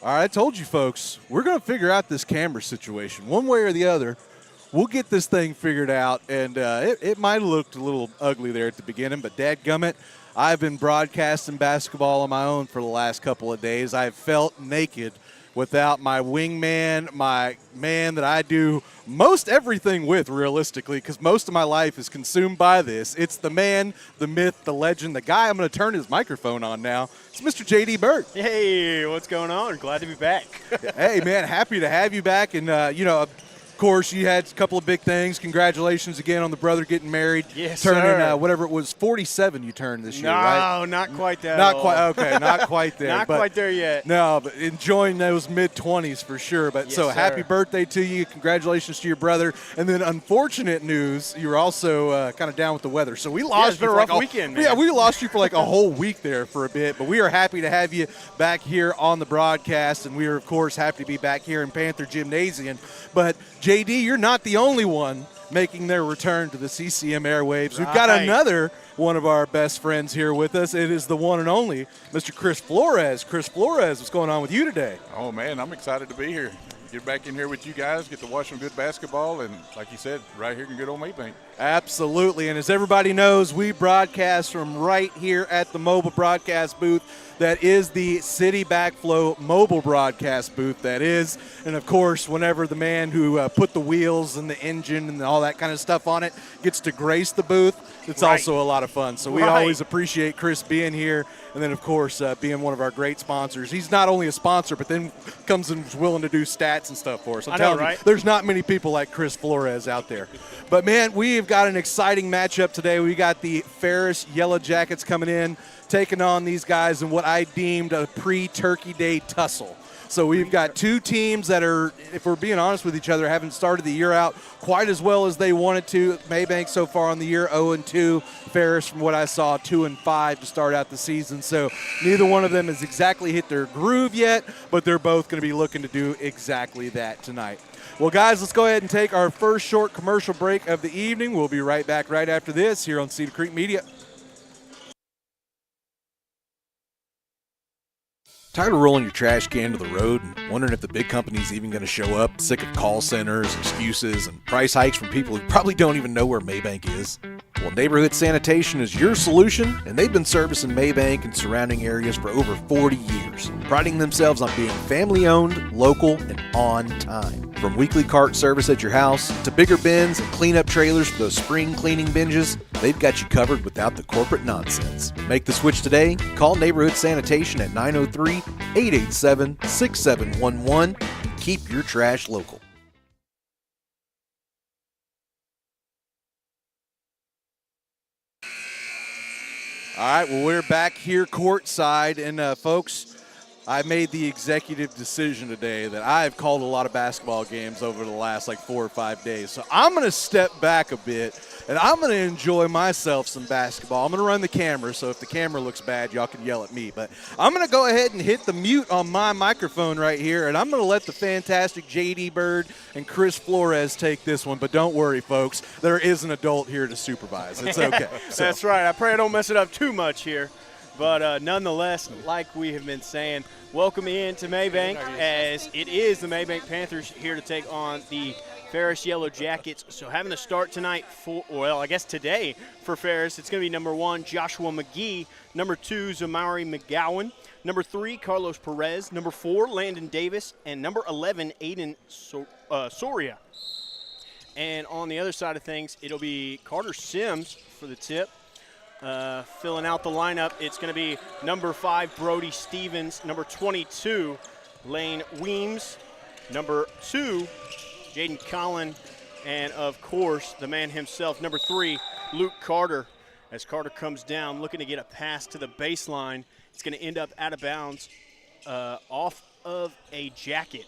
All right, I told you folks, we're going to figure out this camera situation one way or the other. We'll get this thing figured out, and it might have looked a little ugly there at the beginning, but dadgummit, I've been broadcasting basketball on my own for the last couple of days. I've felt naked without my wingman, my man that I do most everything with, realistically, because most of my life is consumed by this. It's the man, the myth, the legend, the guy. I'm going to turn his microphone on now. It's Mr. J.D. Bird. Hey, what's going on? Glad to be back. Hey, man, happy to have you back. And, of course, you had a couple of big things. Congratulations again on the brother getting married. Yes, turning, whatever it was, 47 you turned this year, right? No, not quite that Not old. quite. Okay, not quite there. Not quite there yet. No, but enjoying those mid-20s for sure. But Yes, so happy sir. birthday to you. Congratulations to your brother. And then unfortunate news, you were also kind of down with the weather. So we lost it's been you a for rough like weekend, man. Yeah, we lost you for like a whole week there for a bit. But we are happy to have you back here on the broadcast. And we are, of course, happy to be back here in Panther Gymnasium. But, JD, you're not the only one making their return to the CCM airwaves. We've got another one of our best friends here with us. It is the one and only Mr. Chris Flores. Chris Flores, what's going on with you today? Oh, man, I'm excited to be here. Get back in here with you guys, get to watch some good basketball, and like you said, right here in good old Mabank. Absolutely, and as everybody knows, we broadcast from right here at the mobile broadcast booth. That is the City Backflow mobile broadcast booth, that is. And, of course, whenever the man who put the wheels and the engine and all that kind of stuff on it gets to grace the booth, it's also a lot of fun. So we always appreciate Chris being here, and then, of course, being one of our great sponsors. He's not only a sponsor, but then comes and is willing to do stats and stuff for us. I'm telling you, there's not many people like Chris Flores out there. But, man, we've got an exciting matchup today. We got the Ferris Yellowjackets coming in, taking on these guys in what I deemed a pre-Turkey Day tussle. So we've got two teams that are, if we're being honest with each other, haven't started the year out quite as well as they wanted to. Mabank so far on the year 0-2. Ferris, from what I saw, 2-5 to start out the season. So neither one of them has exactly hit their groove yet, but they're both going to be looking to do exactly that tonight. Well, guys, let's go ahead and take our first short commercial break of the evening. We'll be right back right after this here on Cedar Creek Media. Tired of rolling your trash can to the road and wondering if the big company's even going to show up? Sick of call centers, excuses, and price hikes from people who probably don't even know where Mabank is? Well, Neighborhood Sanitation is your solution, and they've been servicing Mabank and surrounding areas for over 40 years, priding themselves on being family-owned, local, and on time. From weekly cart service at your house to bigger bins and cleanup trailers for those spring cleaning binges, they've got you covered without the corporate nonsense. Make the switch today. Call Neighborhood Sanitation at 903-887-6711 and keep your trash local. All right, well, we're back here courtside, and folks, I made the executive decision today that I've called a lot of basketball games over the last 4 or 5 days. So I'm going to step back a bit, and I'm going to enjoy myself some basketball. I'm going to run the camera, so if the camera looks bad, y'all can yell at me. But I'm going to go ahead and hit the mute on my microphone right here, and I'm going to let the fantastic J.D. Bird and Chris Flores take this one. But don't worry, folks. There is an adult here to supervise. It's okay. That's right. I pray I don't mess it up too much here. But nonetheless, like we have been saying, welcome in to Mabank, as it is the Mabank Panthers here to take on the Ferris Yellowjackets. So having to start tonight today for Ferris, it's going to be number 1, Joshua McGee, number 2, Zamari McGowan, number 3, Carlos Perez, number 4, Landon Davis, and number 11, Aiden Soria. And on the other side of things, it'll be Carter Sims for the tip. Filling out the lineup, it's going to be number 5, Brody Stevens, number 22, Lane Weems, number 2, Jaden Collin, and, of course, the man himself, number 3, Luke Carter. As Carter comes down, looking to get a pass to the baseline, it's going to end up out of bounds off of a jacket.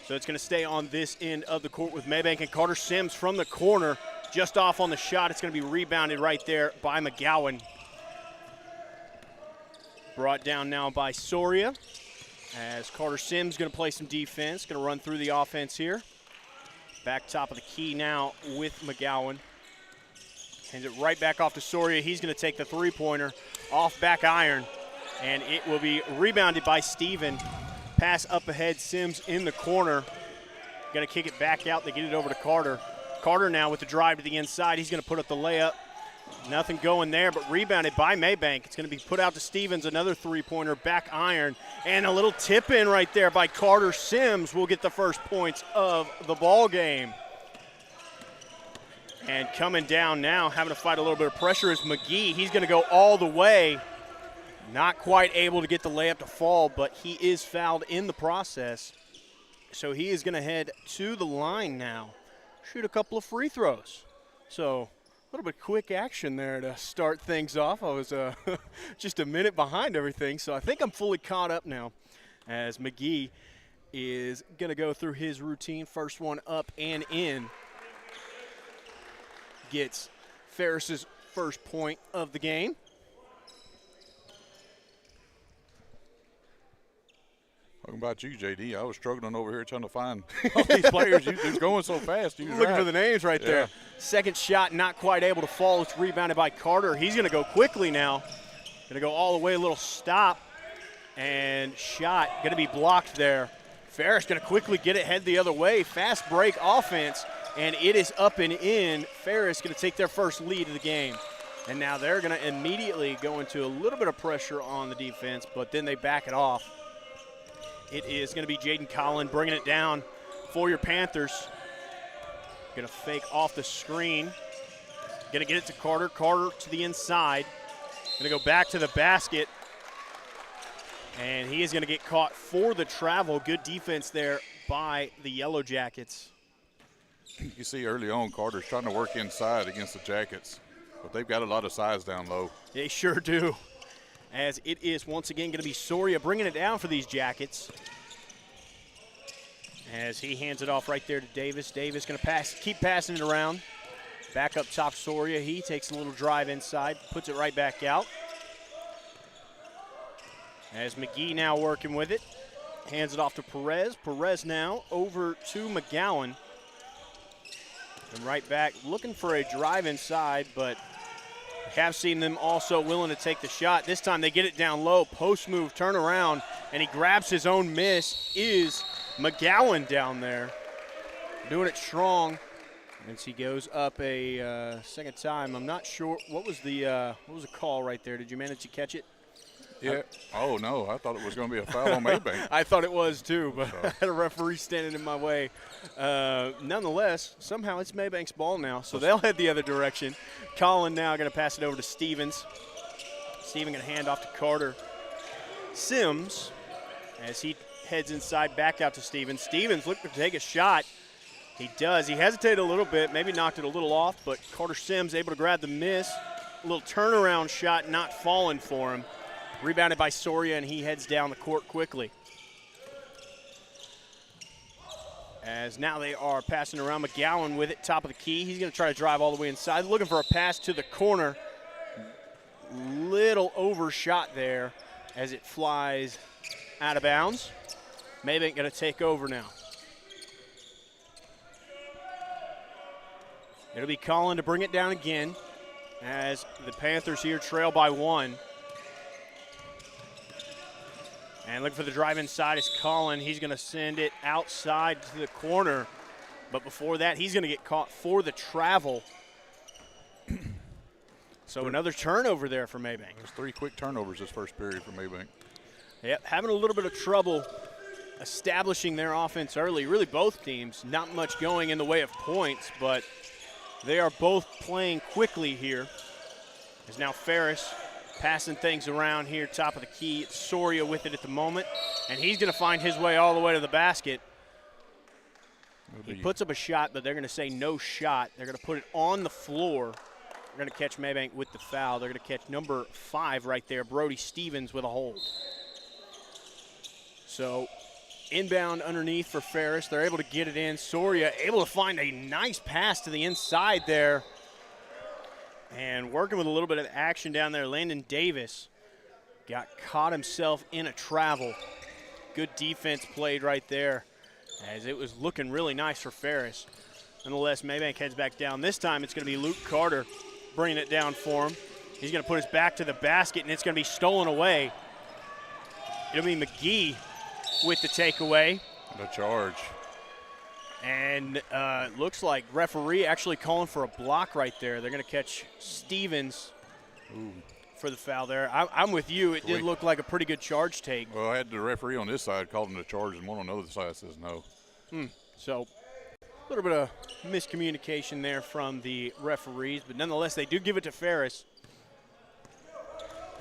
So it's going to stay on this end of the court with Mabank, and Carter Sims from the corner, just off on the shot. It's going to be rebounded right there by McGowan. Brought down now by Soria, as Carter Sims going to play some defense, going to run through the offense here. Back top of the key now with McGowan. Hands it right back off to Soria. He's going to take the three-pointer off back iron. And it will be rebounded by Steven. Pass up ahead, Sims in the corner. Going to kick it back out. They get it over to Carter. Carter now with the drive to the inside. He's going to put up the layup. Nothing going there, but rebounded by Mabank. It's going to be put out to Stevens, another three-pointer, back iron, and a little tip-in right there by Carter. Sims will get the first points of the ball game. And coming down now, having to fight a little bit of pressure is McGee. He's going to go all the way. Not quite able to get the layup to fall, but he is fouled in the process. So he is going to head to the line now, shoot a couple of free throws. So a little bit quick action there to start things off. I was just a minute behind everything, so I think I'm fully caught up now as McGee is going to go through his routine. First one up and in. Gets Ferris's first point of the game. Talking about you, JD, I was struggling over here trying to find all these players. You're going so fast. Looking for the names right there. Second shot, not quite able to fall. It's rebounded by Carter. He's going to go quickly now. Going to go all the way, a little stop. And shot going to be blocked there. Ferris going to quickly get it, head the other way. Fast break offense, and it is up and in. Ferris going to take their first lead of the game. And now they're going to immediately go into a little bit of pressure on the defense, but then they back it off. It is going to be Jaden Collin bringing it down for your Panthers. Going to fake off the screen. Going to get it to Carter. Carter to the inside. Going to go back to the basket. And he is going to get caught for the travel. Good defense there by the Yellowjackets. You see early on, Carter's trying to work inside against the Jackets, but they've got a lot of size down low. They sure do. As it is once again going to be Soria bringing it down for these Jackets. As he hands it off right there to Davis. Davis going to keep passing it around. Back up top Soria. He takes a little drive inside, puts it right back out. As McGee now working with it. Hands it off to Perez. Perez now over to McGowan. And right back looking for a drive inside, but have seen them also willing to take the shot. This time they get it down low, post move, turn around, and he grabs his own miss. Is McGowan down there. Doing it strong as he goes up a second time. I'm not sure, what was the call right there? Did you manage to catch it? Yeah. Oh, no, I thought it was going to be a foul on Mabank. I thought it was too, but I had a referee standing in my way. Nonetheless, somehow it's Mabank's ball now, so they'll head the other direction. Colin now going to pass it over to Stevens. Steven going to hand off to Carter. Sims, as he heads inside, back out to Stevens. Stevens looking to take a shot. He does. He hesitated a little bit, maybe knocked it a little off, but Carter Sims able to grab the miss. A little turnaround shot not falling for him. Rebounded by Soria, and he heads down the court quickly. As now they are passing around. McGowan with it, top of the key. He's going to try to drive all the way inside. Looking for a pass to the corner. Little overshot there as it flies out of bounds. Mabank going to take over now. It'll be Colin to bring it down again as the Panthers here trail by one. And looking for the drive inside is Colin. He's going to send it outside to the corner. But before that, he's going to get caught for the travel. So another turnover there for Mabank. There's 3 quick turnovers this first period for Mabank. Yep, having a little bit of trouble establishing their offense early. Really both teams, not much going in the way of points, but they are both playing quickly here. As now Ferris passing things around here, top of the key. It's Soria with it at the moment, and he's going to find his way all the way to the basket. He puts up a shot, but they're going to say no shot. They're going to put it on the floor. They're going to catch Mabank with the foul. They're going to catch number 5 right there, Brody Stevens, with a hold. So inbound underneath for Ferris. They're able to get it in. Soria able to find a nice pass to the inside there. And working with a little bit of action down there, Landon Davis got caught himself in a travel. Good defense played right there as it was looking really nice for Ferris. Nonetheless, Mabank heads back down. This time it's going to be Luke Carter bringing it down for him. He's going to put his back to the basket, and it's going to be stolen away. it'll be McGee with the takeaway. The charge. And looks like referee actually calling for a block right there. They're going to catch Stevens for the foul there. I'm with you. It did look like a pretty good charge take. Well, I had the referee on this side called him the charge, and one on the other side says no. So a little bit of miscommunication there from the referees, but nonetheless, they do give it to Ferris.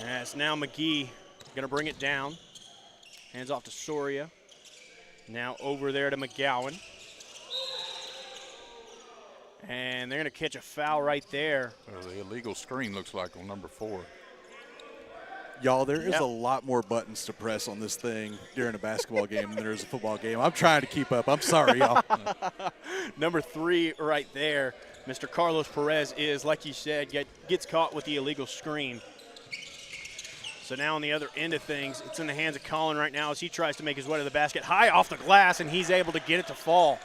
As now McGee going to bring it down. Hands off to Soria. Now over there to McGowan. And they're going to catch a foul right there. The illegal screen looks like on number 4. Y'all, there is a lot more buttons to press on this thing during a basketball game than there is a football game. I'm trying to keep up. I'm sorry, y'all. Number 3 right there, Mr. Carlos Perez is, like you said, gets caught with the illegal screen. So now on the other end of things, it's in the hands of Colin right now as he tries to make his way to the basket. High off the glass, and he's able to get it to fall.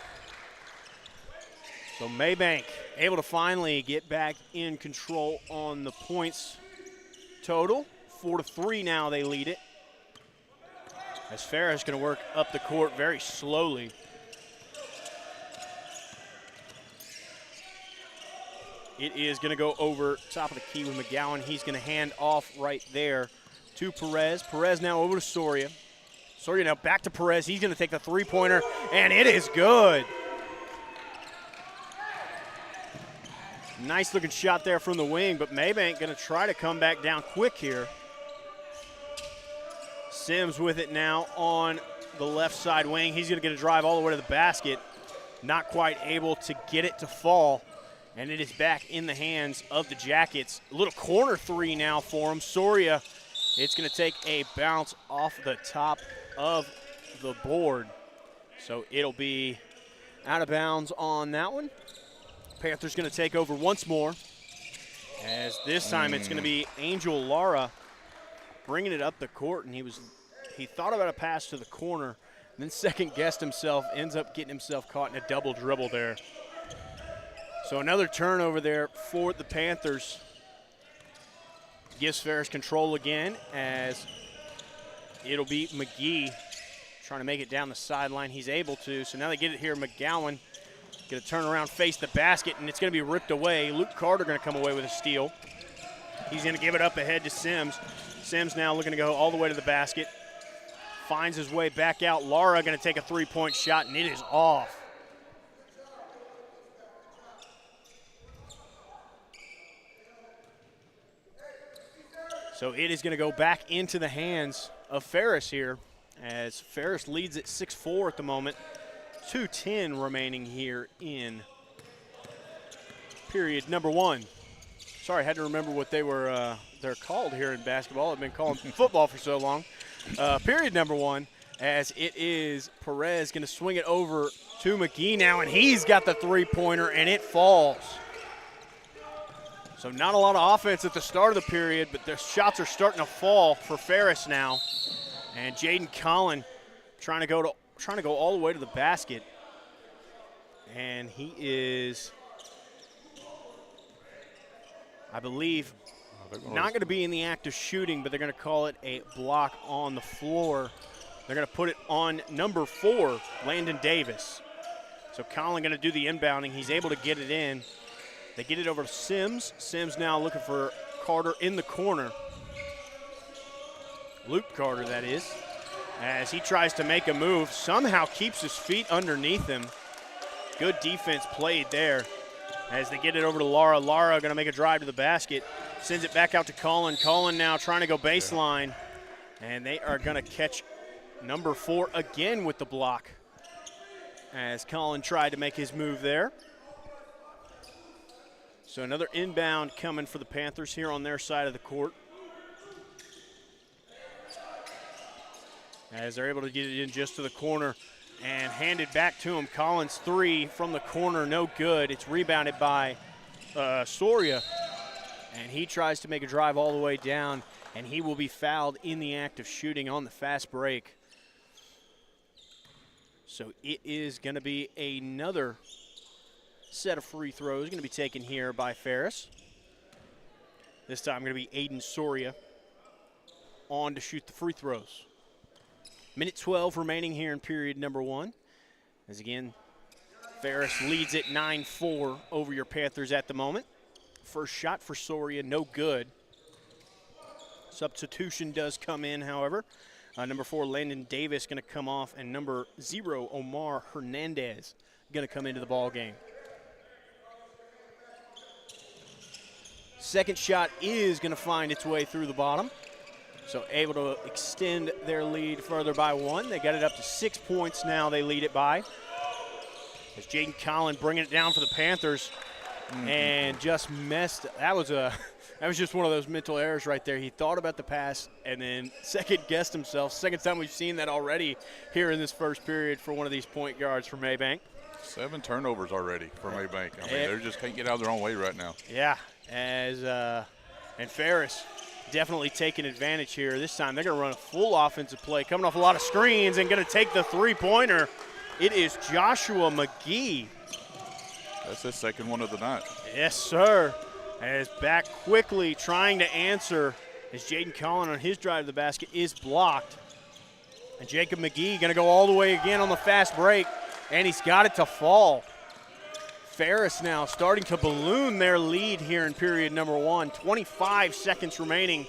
So Mabank able to finally get back in control on the points total. 4-3 now they lead it. As Ferris going to work up the court very slowly. It is going to go over top of the key with McGowan. He's going to hand off right there to Perez. Perez now over to Soria. Soria now back to Perez. He's going to take the three-pointer, and it is good. Nice looking shot there from the wing, but Mabank going to try to come back down quick here. Sims with it now on the left side wing. He's going to get a drive all the way to the basket. Not quite able to get it to fall. And it is back in the hands of the Jackets. A little corner 3 now for him. Soria, it's going to take a bounce off the top of the board. So it'll be out of bounds on that one. Panthers going to take over once more. As this time it's going to be Angel Lara bringing it up the court, and he thought about a pass to the corner, then second-guessed himself, ends up getting himself caught in a double dribble there. So another turnover there for the Panthers. Gives Ferris control again as it'll be McGee trying to make it down the sideline. He's able to, so now they get it here. McGowan going to turn around, face the basket, and it's going to be ripped away. Luke Carter going to come away with a steal. He's going to give it up ahead to Sims. Sims now looking to go all the way to the basket. Finds his way back out. Lara going to take a three-point shot, and it is off. So it is going to go back into the hands of Ferris here, as Ferris leads at 6-4 at the moment. 2:10 remaining here in period number 1. Sorry, I had to remember what they're called here in basketball. I've been calling football for so long. Period number 1, as it is Perez going to swing it over to McGee now, and he's got the three-pointer, and it falls. So not a lot of offense at the start of the period, but the shots are starting to fall for Ferris now. And Jaden Collin trying to go all the way to the basket. And he is, I believe, not going to be in the act of shooting, but they're going to call it a block on the floor. They're going to put it on number 4, Landon Davis. So Collin going to do the inbounding. He's able to get it in. They get it over to Sims. Sims now looking for Carter in the corner. Luke Carter, that is. As he tries to make a move, somehow keeps his feet underneath him. Good defense played there. As they get it over to Lara. Lara going to make a drive to the basket. Sends it back out to Colin. Colin now trying to go baseline. And they are going to catch number 4 again with the block. As Colin tried to make his move there. So another inbound coming for the Panthers here on their side of the court. As they're able to get it in just to the corner and hand it back to him. Collins 3 from the corner, no good. It's rebounded by Soria. And he tries to make a drive all the way down, and he will be fouled in the act of shooting on the fast break. So it is going to be another set of free throws going to be taken here by Ferris. This time going to be Aiden Soria on to shoot the free throws. Minute 12 remaining here in period number 1. As again, Ferris leads it 9-4 over your Panthers at the moment. First shot for Soria, no good. Substitution does come in, however. Number 4, Landon Davis, going to come off, and number 0, Omar Hernandez, going to come into the ball game. Second shot is going to find its way through the bottom. So able to extend their lead further by 1. They got it up to 6 points now. They lead it by. As Jaden Collin bringing it down for the Panthers, and just missed. That was just one of those mental errors right there. He thought about the pass and then second-guessed himself. Second time we've seen that already here in this first period for one of these point guards for Mabank. 7 turnovers already for Mabank. I mean, they just can't get out of their own way right now. Yeah, and Ferris definitely taking advantage here. This time they're going to run a full offensive play, coming off a lot of screens and going to take the three-pointer. It is Joshua McGee. That's his second one of the night. Yes, sir. As back quickly trying to answer as Jaden Collin on his drive to the basket is blocked. And Jacob McGee going to go all the way again on the fast break, and he's got it to fall. Ferris now starting to balloon their lead here in period number 1. 25 seconds remaining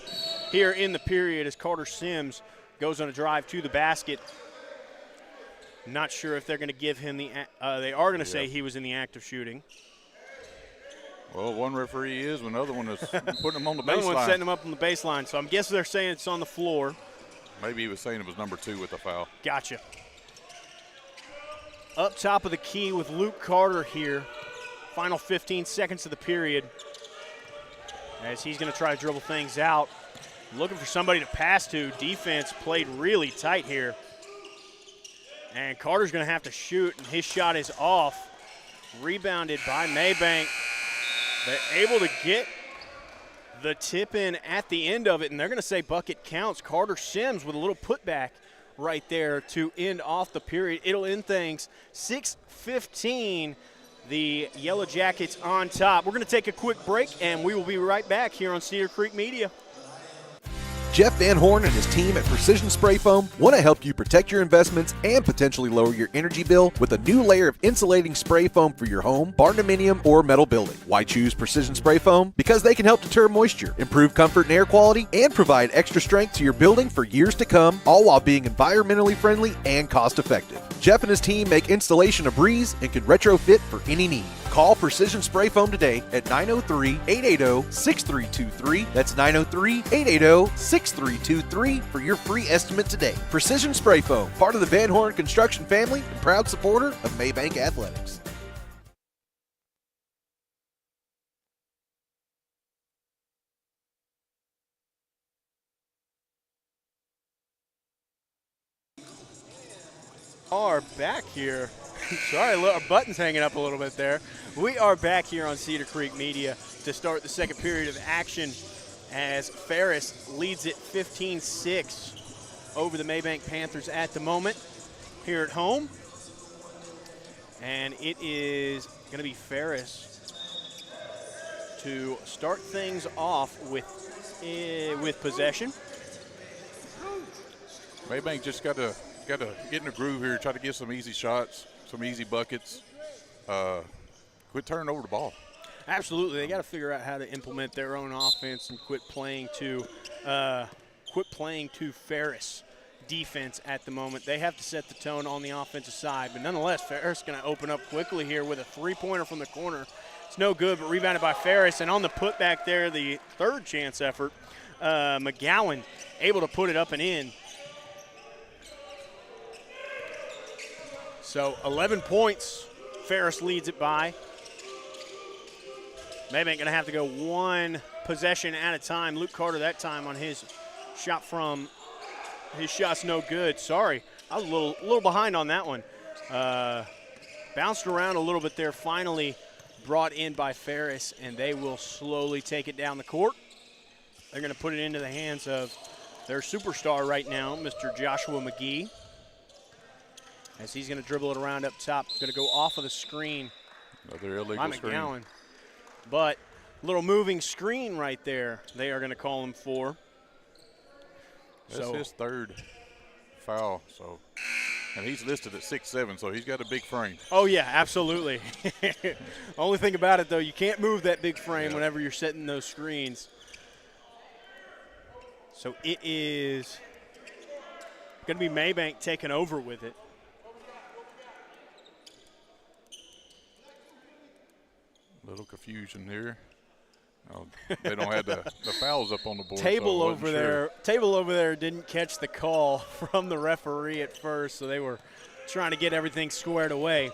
here in the period as Carter Sims goes on a drive to the basket. Not sure if they're going to give him they are going to say he was in the act of shooting. Well, one referee is, when the other one is putting him on the baseline. Another one's setting him up on the baseline, so I'm guessing they're saying it's on the floor. Maybe he was saying it was number 2 with the foul. Gotcha. Up top of the key with Luke Carter here. Final 15 seconds of the period. As he's going to try to dribble things out. Looking for somebody to pass to. Defense played really tight here. And Carter's going to have to shoot, and his shot is off. Rebounded by Mabank. They're able to get the tip in at the end of it, and they're going to say bucket counts. Carter Sims with a little putback right there to end off the period. It'll end things 6:15. The Yellow Jackets on top. We're going to take a quick break, and we will be right back here on Cedar Creek Media. Jeff Van Horn and his team at Precision Spray Foam want to help you protect your investments and potentially lower your energy bill with a new layer of insulating spray foam for your home, barndominium, or metal building. Why choose Precision Spray Foam? Because they can help deter moisture, improve comfort and air quality, and provide extra strength to your building for years to come, all while being environmentally friendly and cost-effective. Jeff and his team make installation a breeze and can retrofit for any need. Call Precision Spray Foam today at 903-880-6323. That's 903-880-6323 for your free estimate today. Precision Spray Foam, part of the Van Horn Construction family and proud supporter of Mabank Athletics. Are back here. Sorry, our button's hanging up a little bit there. We are back here on Cedar Creek Media to start the second period of action as Ferris leads it 15-6 over the Mabank Panthers at the moment here at home. And it is going to be Ferris to start things off with possession. Mabank just got to get in the groove here, try to get some easy shots, some easy buckets. Quit turning over the ball. Absolutely, they got to figure out how to implement their own offense and quit playing to Ferris defense at the moment. They have to set the tone on the offensive side, but nonetheless, Ferris going to open up quickly here with a three-pointer from the corner. It's no good, but rebounded by Ferris, and on the putback there, the third chance effort, McGowan able to put it up and in. So 11 points, Ferris leads it by. Mabank going to have to go one possession at a time. Luke Carter that time on his shot from his shot's no good. Sorry, I was a little behind on that one. Bounced around a little bit there. Finally brought in by Ferris, and they will slowly take it down the court. They're going to put it into the hands of their superstar right now, Mr. Joshua McGee. As he's going to dribble it around up top. Going to go off of the screen. Another illegal screen. McGowan. But little moving screen right there they are going to call him for. That's his third foul. So, and he's listed at 6'7", so he's got a big frame. Oh, yeah, absolutely. Only thing about it, though, you can't move that big frame whenever you're setting those screens. So it is going to be Mabank taking over with it. Little confusion here. Oh, they don't have the fouls up on the board. Table so over there didn't catch the call from the referee at first, so they were trying to get everything squared away.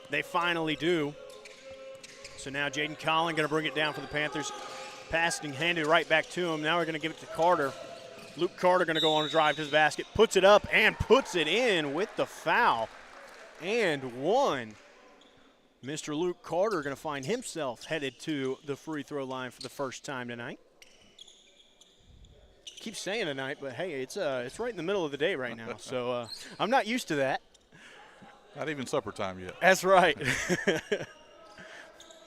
They finally do. So now Jaden Collin going to bring it down for the Panthers. Passing handed right back to him. Now we're going to give it to Carter. Luke Carter going to go on a drive to the basket, puts it up and puts it in with the foul. And one. Mr. Luke Carter going to find himself headed to the free throw line for the first time tonight. Keep saying tonight, but hey, it's right in the middle of the day right now, so I'm not used to that. Not even supper time yet. That's right.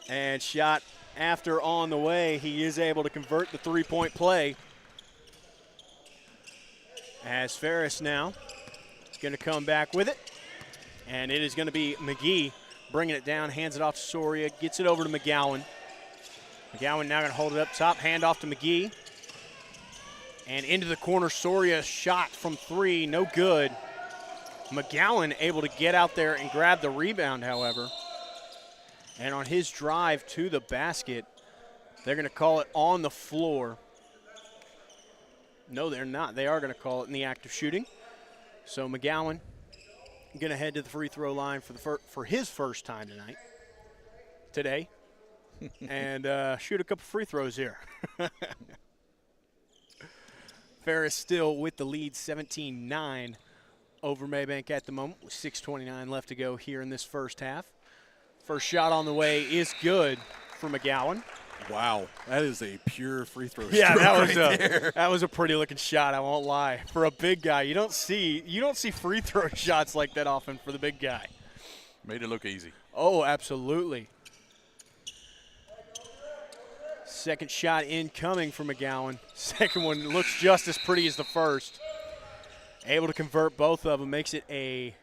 And shot after on the way. He is able to convert the three-point play. As Ferris now is going to come back with it, and it is going to be McGee bringing it down, hands it off to Soria, gets it over to McGowan. McGowan now going to hold it up top, hand off to McGee. And into the corner, Soria shot from three, no good. McGowan able to get out there and grab the rebound, however. And on his drive to the basket, they're going to call it on the floor. No, they're not. They are going to call it in the act of shooting. So McGowan going to head to the free throw line for his first time today, and shoot a couple free throws here. Ferris still with the lead, 17-9 over Mabank at the moment, with 6:29 left to go here in this first half. First shot on the way is good for McGowan. Wow, that is a pure free throw. Yeah, that that was a pretty looking shot. I won't lie. For a big guy, you don't see free throw shots like that often for the big guy. Made it look easy. Oh, absolutely. Second shot incoming for McGowan. Second one looks just as pretty as the first. Able to convert both of them, makes it a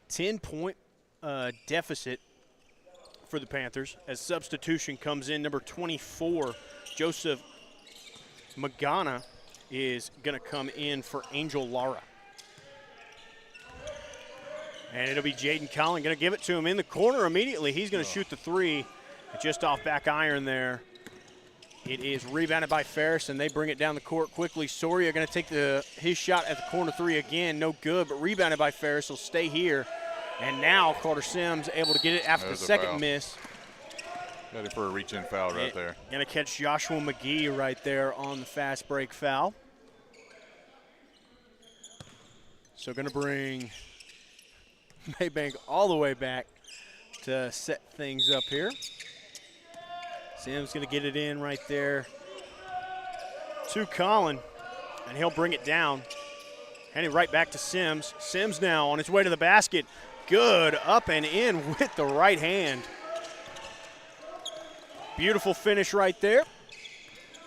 10-point deficit for the Panthers as substitution comes in. Number 24, Joseph Magana, is going to come in for Angel Lara. And it'll be Jaden Collin going to give it to him in the corner immediately. He's going to shoot the three just off back iron there. It is rebounded by Ferris, and they bring it down the court quickly. Soria going to take his shot at the corner three again. No good, but rebounded by Ferris. He'll stay here. And now Carter Sims able to get it after the second miss. Got it for a reach-in foul right there. Going to catch Joshua McGee right there on the fast break foul. So going to bring Mabank all the way back to set things up here. Sims going to get it in right there to Collin, and he'll bring it down. Handing right back to Sims. Sims now on his way to the basket. Good, up and in with the right hand. Beautiful finish right there.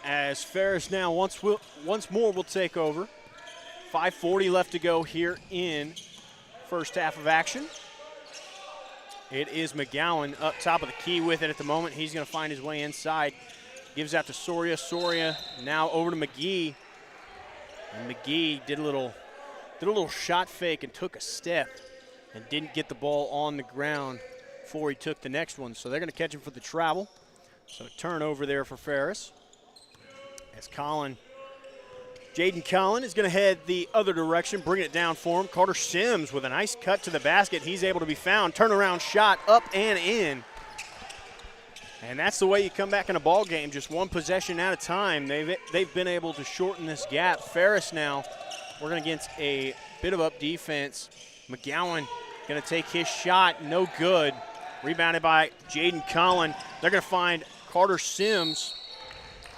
As Ferris now once more will take over. 5:40 left to go here in first half of action. It is McGowan up top of the key with it at the moment. He's going to find his way inside. Gives out to Soria. Soria now over to McGee. And McGee did a little shot fake and took a step and didn't get the ball on the ground before he took the next one. So they're going to catch him for the travel. So turnover there for Ferris. As Jaden Collin is going to head the other direction, bring it down for him. Carter Sims with a nice cut to the basket. He's able to be found. Turnaround shot up and in. And that's the way you come back in a ball game, just one possession at a time. They've been able to shorten this gap. Ferris now working against a bit of up defense. McGowan going to take his shot, no good. Rebounded by Jaden Collin. They're going to find Carter Sims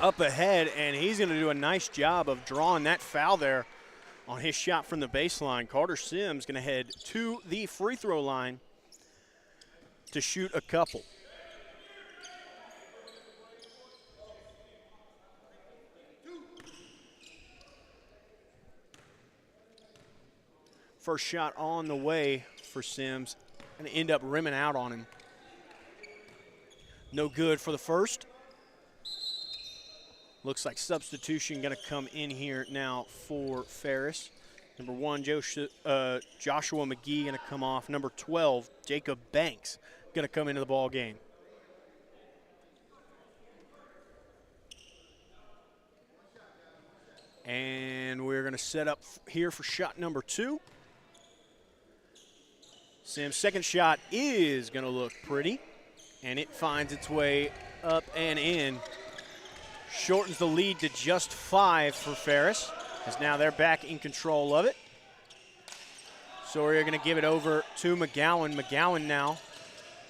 up ahead, and he's going to do a nice job of drawing that foul there on his shot from the baseline. Carter Sims going to head to the free throw line to shoot a couple. First shot on the way for Sims. Going to end up rimming out on him. No good for the first. Looks like substitution going to come in here now for Ferris. Number 1, Joshua McGee going to come off. Number 12, Jacob Banks going to come into the ball game. And we're going to set up here for shot number 2. Sim's second shot is going to look pretty, and it finds its way up and in. Shortens the lead to just 5 for Ferris, as now they're back in control of it. Soria going to give it over to McGowan. McGowan now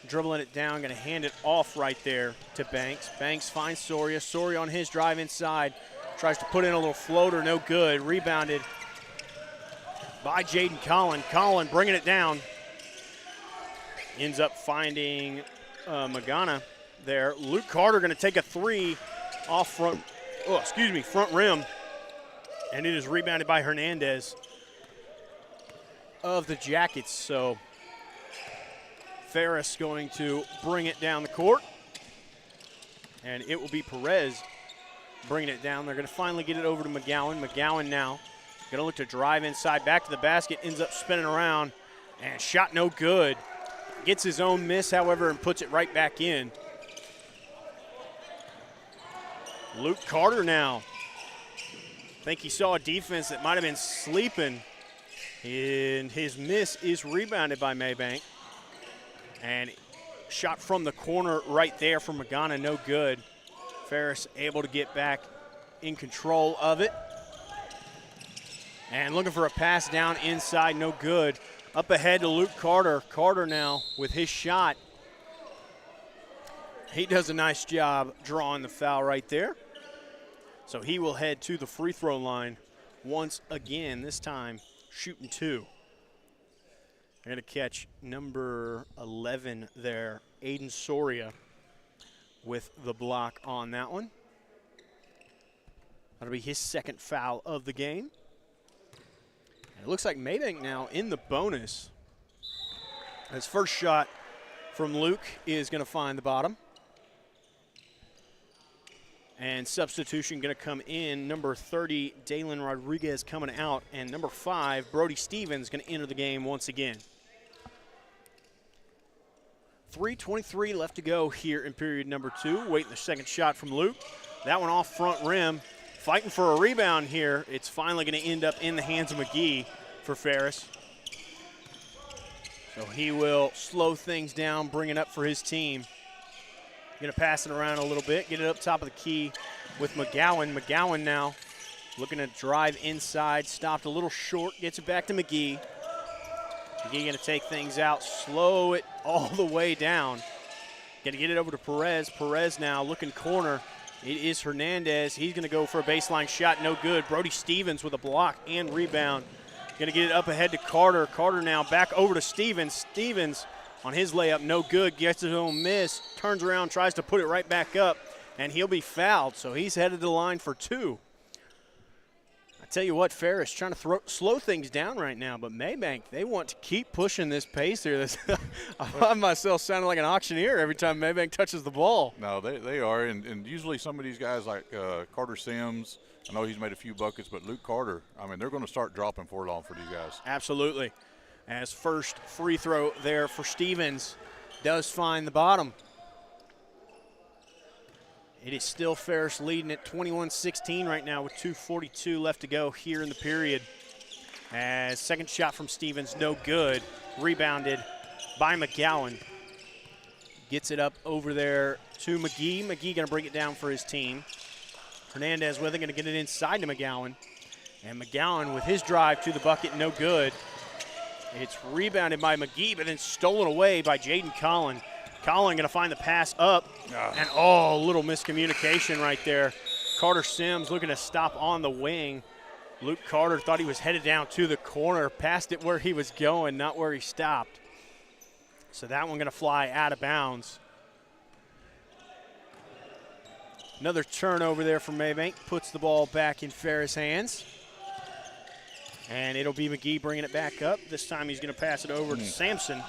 dribbling it down, going to hand it off right there to Banks. Banks finds Soria. Soria on his drive inside. Tries to put in a little floater, no good. Rebounded by Jaden Collin. Collin bringing it down. Ends up finding Magana there. Luke Carter going to take a 3 off front rim. And it is rebounded by Hernandez of the Jackets. So Ferris going to bring it down the court. And it will be Perez bringing it down. They're going to finally get it over to McGowan. McGowan now going to look to drive inside, back to the basket, ends up spinning around, and shot no good. Gets his own miss, however, and puts it right back in. Luke Carter now. I think he saw a defense that might have been sleeping, and his miss is rebounded by Mabank. And shot from the corner right there from Magana, no good. Ferris able to get back in control of it. And looking for a pass down inside, no good. Up ahead to Luke Carter. Carter now with his shot. He does a nice job drawing the foul right there. So he will head to the free throw line once again, this time shooting 2. They're going to catch number 11 there, Aiden Soria, with the block on that one. That'll be his second foul of the game. And it looks like Mabank now in the bonus. His first shot from Luke is going to find the bottom. And substitution going to come in. Number 30, Dalen Rodriguez coming out. And number 5, Brody Stevens going to enter the game once again. 3:23 left to go here in period number 2. Waiting the second shot from Luke. That one off front rim. Fighting for a rebound here. It's finally going to end up in the hands of McGee for Ferris. So he will slow things down, bring it up for his team. Going to pass it around a little bit, get it up top of the key with McGowan. McGowan now looking to drive inside, stopped a little short, gets it back to McGee. McGee going to take things out, slow it all the way down. Going to get it over to Perez. Perez now looking corner. It is Hernandez. He's going to go for a baseline shot, no good. Brody Stevens with a block and rebound. Going to get it up ahead to Carter. Carter now back over to Stevens. Stevens on his layup, no good. Gets his own miss, turns around, tries to put it right back up, and he'll be fouled. So he's headed to the line for 2. Tell you what, Ferris trying to slow things down right now, but Mabank, they want to keep pushing this pace here. I find myself sounding like an auctioneer every time Mabank touches the ball. No, they are, and usually some of these guys like Carter Sims, I know he's made a few buckets, but Luke Carter, I mean, they're going to start dropping for long for these guys. Absolutely. As first free throw there for Stevens does find the bottom. It is still Ferris leading at 21-16 right now with 2:42 left to go here in the period. As second shot from Stevens, no good. Rebounded by McGowan. Gets it up over there to McGee. McGee going to bring it down for his team. Hernandez with it, going to get it inside to McGowan. And McGowan with his drive to the bucket, no good. It's rebounded by McGee, but then stolen away by Jaden Collin. Collin going to find the pass up, and a little miscommunication right there. Carter Sims looking to stop on the wing. Luke Carter thought he was headed down to the corner, passed it where he was going, not where he stopped. So that one going to fly out of bounds. Another turnover there from Mabank, puts the ball back in Ferris' hands. And it'll be McGee bringing it back up. This time he's going to pass it over to Sampson.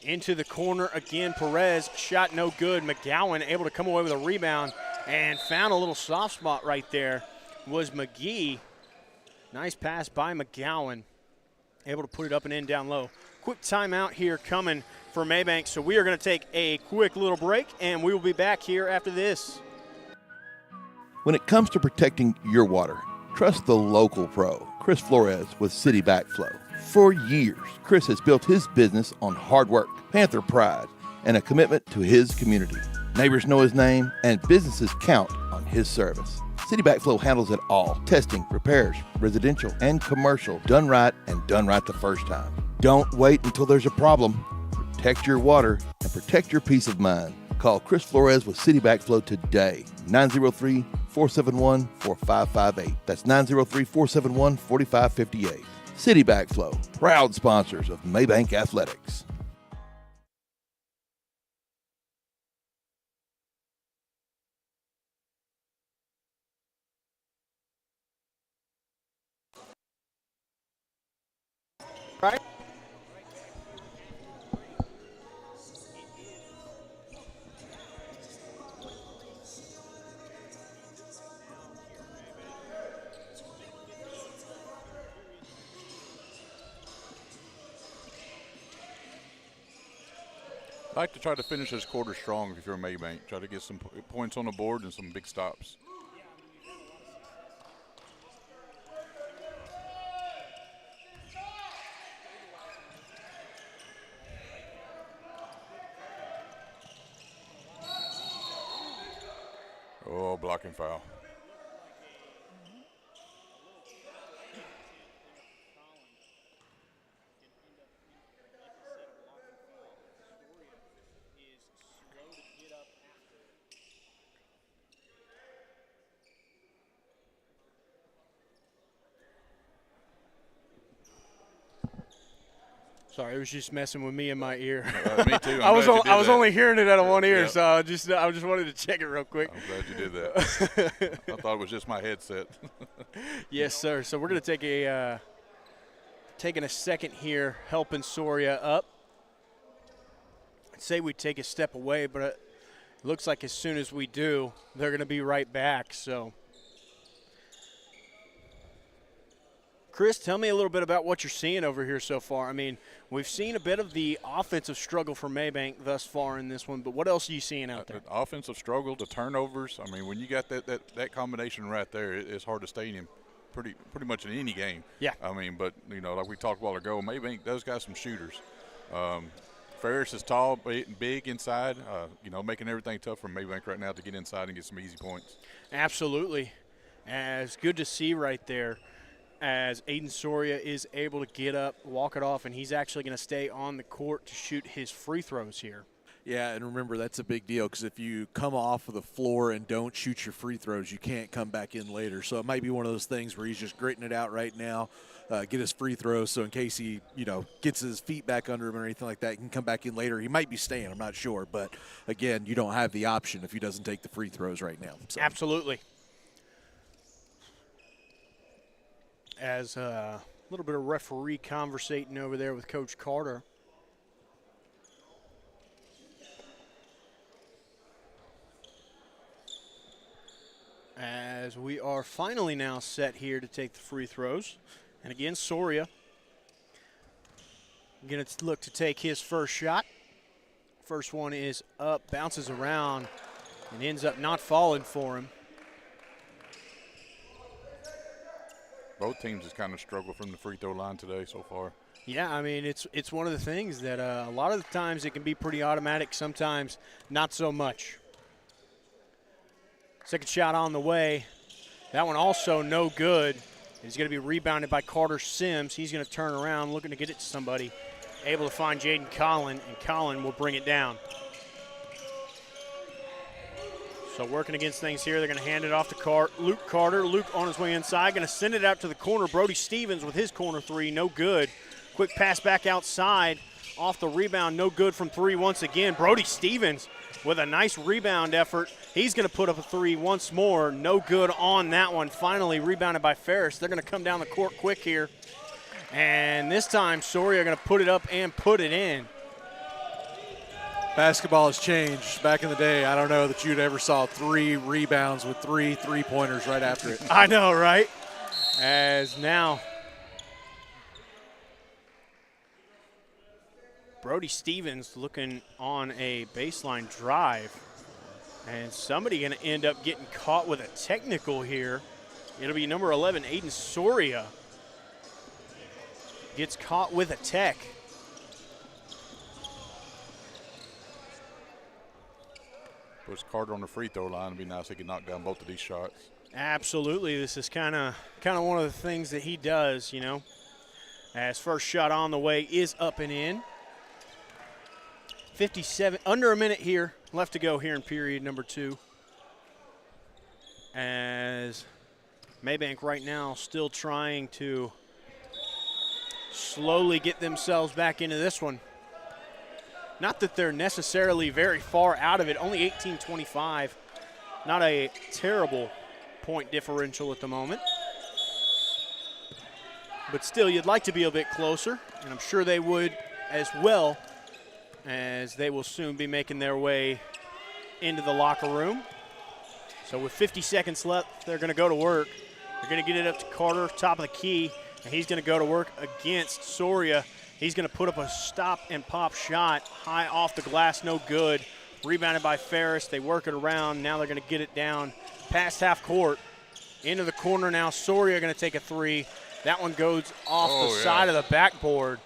Into the corner again, Perez, shot no good. McGowan able to come away with a rebound and found a little soft spot right there was McGee. Nice pass by McGowan. Able to put it up and in down low. Quick timeout here coming for Mabank. So we are going to take a quick little break, and we will be back here after this. When it comes to protecting your water, trust the local pro, Chris Flores with City Backflow. For years, Chris has built his business on hard work, Panther pride, and a commitment to his community. Neighbors know his name, and businesses count on his service. City Backflow handles it all. Testing, repairs, residential and commercial, done right and done right the first time. Don't wait until there's a problem. Protect your water and protect your peace of mind. Call Chris Flores with City Backflow today, 903-471-4558. That's 903-471-4558. City Backflow, proud sponsors of Mabank Athletics. Right. I like to try to finish this quarter strong if you're a Mabank. Try to get some points on the board and some big stops. Oh, blocking foul. Sorry, it was just messing with me in my ear. Me too. I was only hearing it out of one ear, Yep. so I just wanted to check it real quick. I'm glad you did that. I thought it was just my headset. Yes, sir. So we're going to take taking a second here, helping Soria up. I'd say we take a step away, but it looks like as soon as we do, they're going to be right back. So, Chris, tell me a little bit about what you're seeing over here so far. I mean, we've seen a bit of the offensive struggle for Mabank thus far in this one, but what else are you seeing out there? The offensive struggle, the turnovers. I mean, when you got that combination right there, it's hard to stay in him pretty much in any game. Yeah. I mean, but, like we talked a while ago, Mabank does got some shooters. Ferris is tall, big inside, making everything tough for Mabank right now to get inside and get some easy points. Absolutely. It's good to see right there, as Aiden Soria is able to get up, walk it off, and he's actually going to stay on the court to shoot his free throws here. Yeah, and remember, that's a big deal because if you come off of the floor and don't shoot your free throws, you can't come back in later. So it might be one of those things where he's just gritting it out right now, get his free throws, so in case he, gets his feet back under him or anything like that, he can come back in later. He might be staying, I'm not sure. But, again, you don't have the option if he doesn't take the free throws right now. So. Absolutely. As a little bit of referee conversating over there with Coach Carter. As we are finally now set here to take the free throws. And again, Soria going to look to take his first shot. First one is up, bounces around, and ends up not falling for him. Both teams has kind of struggled from the free throw line today so far. Yeah, I mean, it's one of the things that a lot of the times it can be pretty automatic, sometimes not so much. Second shot on the way. That one also no good. It's going to be rebounded by Carter Sims. He's going to turn around, looking to get it to somebody. Able to find Jaden Collin, and Collin will bring it down. So working against things here, they're going to hand it off to Luke Carter. Luke on his way inside, going to send it out to the corner. Brody Stevens with his corner three, no good. Quick pass back outside, off the rebound, no good from three once again. Brody Stevens with a nice rebound effort. He's going to put up a three once more. No good on that one. Finally rebounded by Ferris. They're going to come down the court quick here. And this time, Soria going to put it up and put it in. Basketball has changed. Back in the day, I don't know that you'd ever saw 3 rebounds with 3 3-pointers right after it. I know, right? As now Brody Stevens looking on a baseline drive. And somebody going to end up getting caught with a technical here. It'll be number 11, Aiden Soria. Gets caught with a tech. Puts Carter on the free throw line. It'd be nice if he could knock down both of these shots. Absolutely. This is kind of one of the things that he does, you know. As first shot on the way is up and in. 57, under a minute here left to go here in period number 2. As Mabank right now still trying to slowly get themselves back into this one. Not that they're necessarily very far out of it, only 18-25. Not a terrible point differential at the moment. But still, you'd like to be a bit closer, and I'm sure they would as well, as they will soon be making their way into the locker room. So with 50 seconds left, they're going to go to work. They're going to get it up to Carter, top of the key, and he's going to go to work against Soria. He's going to put up a stop and pop shot, high off the glass, no good. Rebounded by Ferris. They work it around. Now they're going to get it down past half court. Into the corner now. Soria going to take a three. That one goes off the side of the backboard.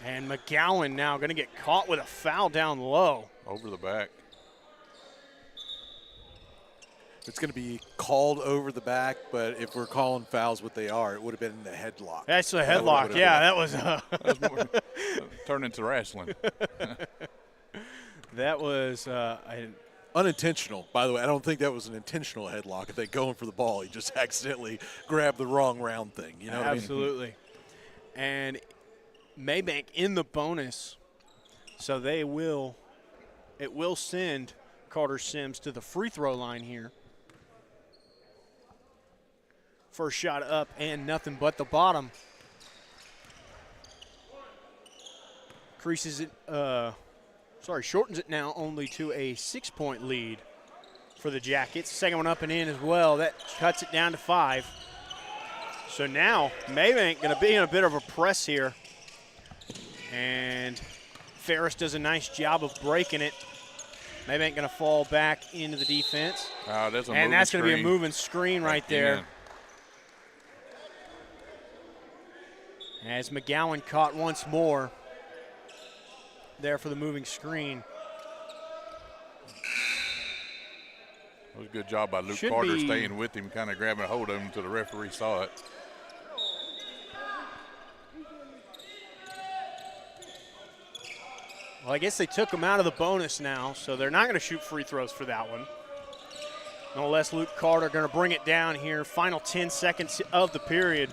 And McGowan now going to get caught with a foul down low. Over the back. It's going to be called over the back, but if we're calling fouls what they are, it would have been the headlock. That's a headlock. Yeah, that was turned into wrestling. That was unintentional, by the way. I don't think that was an intentional headlock. I think going for the ball, he just accidentally grabbed the wrong round thing. You know what absolutely. I mean? And Mabank in the bonus, so it will send Carter Sims to the free throw line here. First shot up and nothing but the bottom. Shortens it now only to a 6-point lead for the Jackets. Second one up and in as well. That cuts it down to 5. So now Mabank going to be in a bit of a press here. And Ferris does a nice job of breaking it. Mabank going to fall back into the defense. And that's going to be a moving screen right there. As McGowan caught once more there for the moving screen. It was a good job by Luke Carter staying with him, kind of grabbing a hold of him until the referee saw it. Well, I guess they took him out of the bonus now, so they're not going to shoot free throws for that one. Nonetheless, Luke Carter going to bring it down here. Final 10 seconds of the period.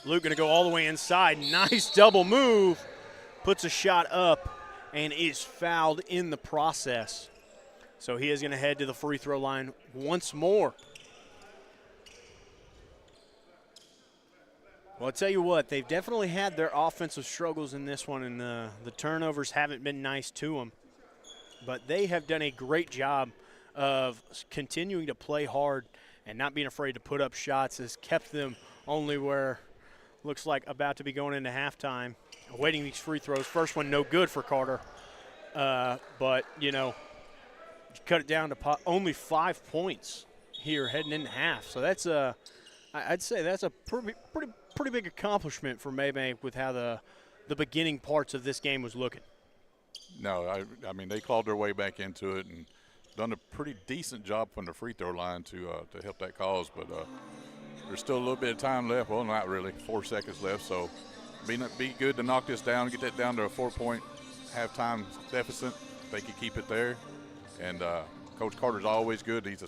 Luke going to go all the way inside. Nice double move. Puts a shot up and is fouled in the process. So he is going to head to the free throw line once more. Well, I'll tell you what, they've definitely had their offensive struggles in this one, and the turnovers haven't been nice to them. But they have done a great job of continuing to play hard and not being afraid to put up shots. Has kept them only where looks like about to be going into halftime, awaiting these free throws. First one no good for Carter. But, you know, cut it down to only 5 points here heading into half. So that's I'd say that's a pretty big accomplishment for Mabank with how the beginning parts of this game was looking. No, I mean, they clawed their way back into it and done a pretty decent job from the free throw line to help that cause. But there's still a little bit of time left. Well, not really, 4 seconds left. So be good to knock this down, get that down to a 4-point halftime deficit. They could keep it there. And Coach Carter's always good. He's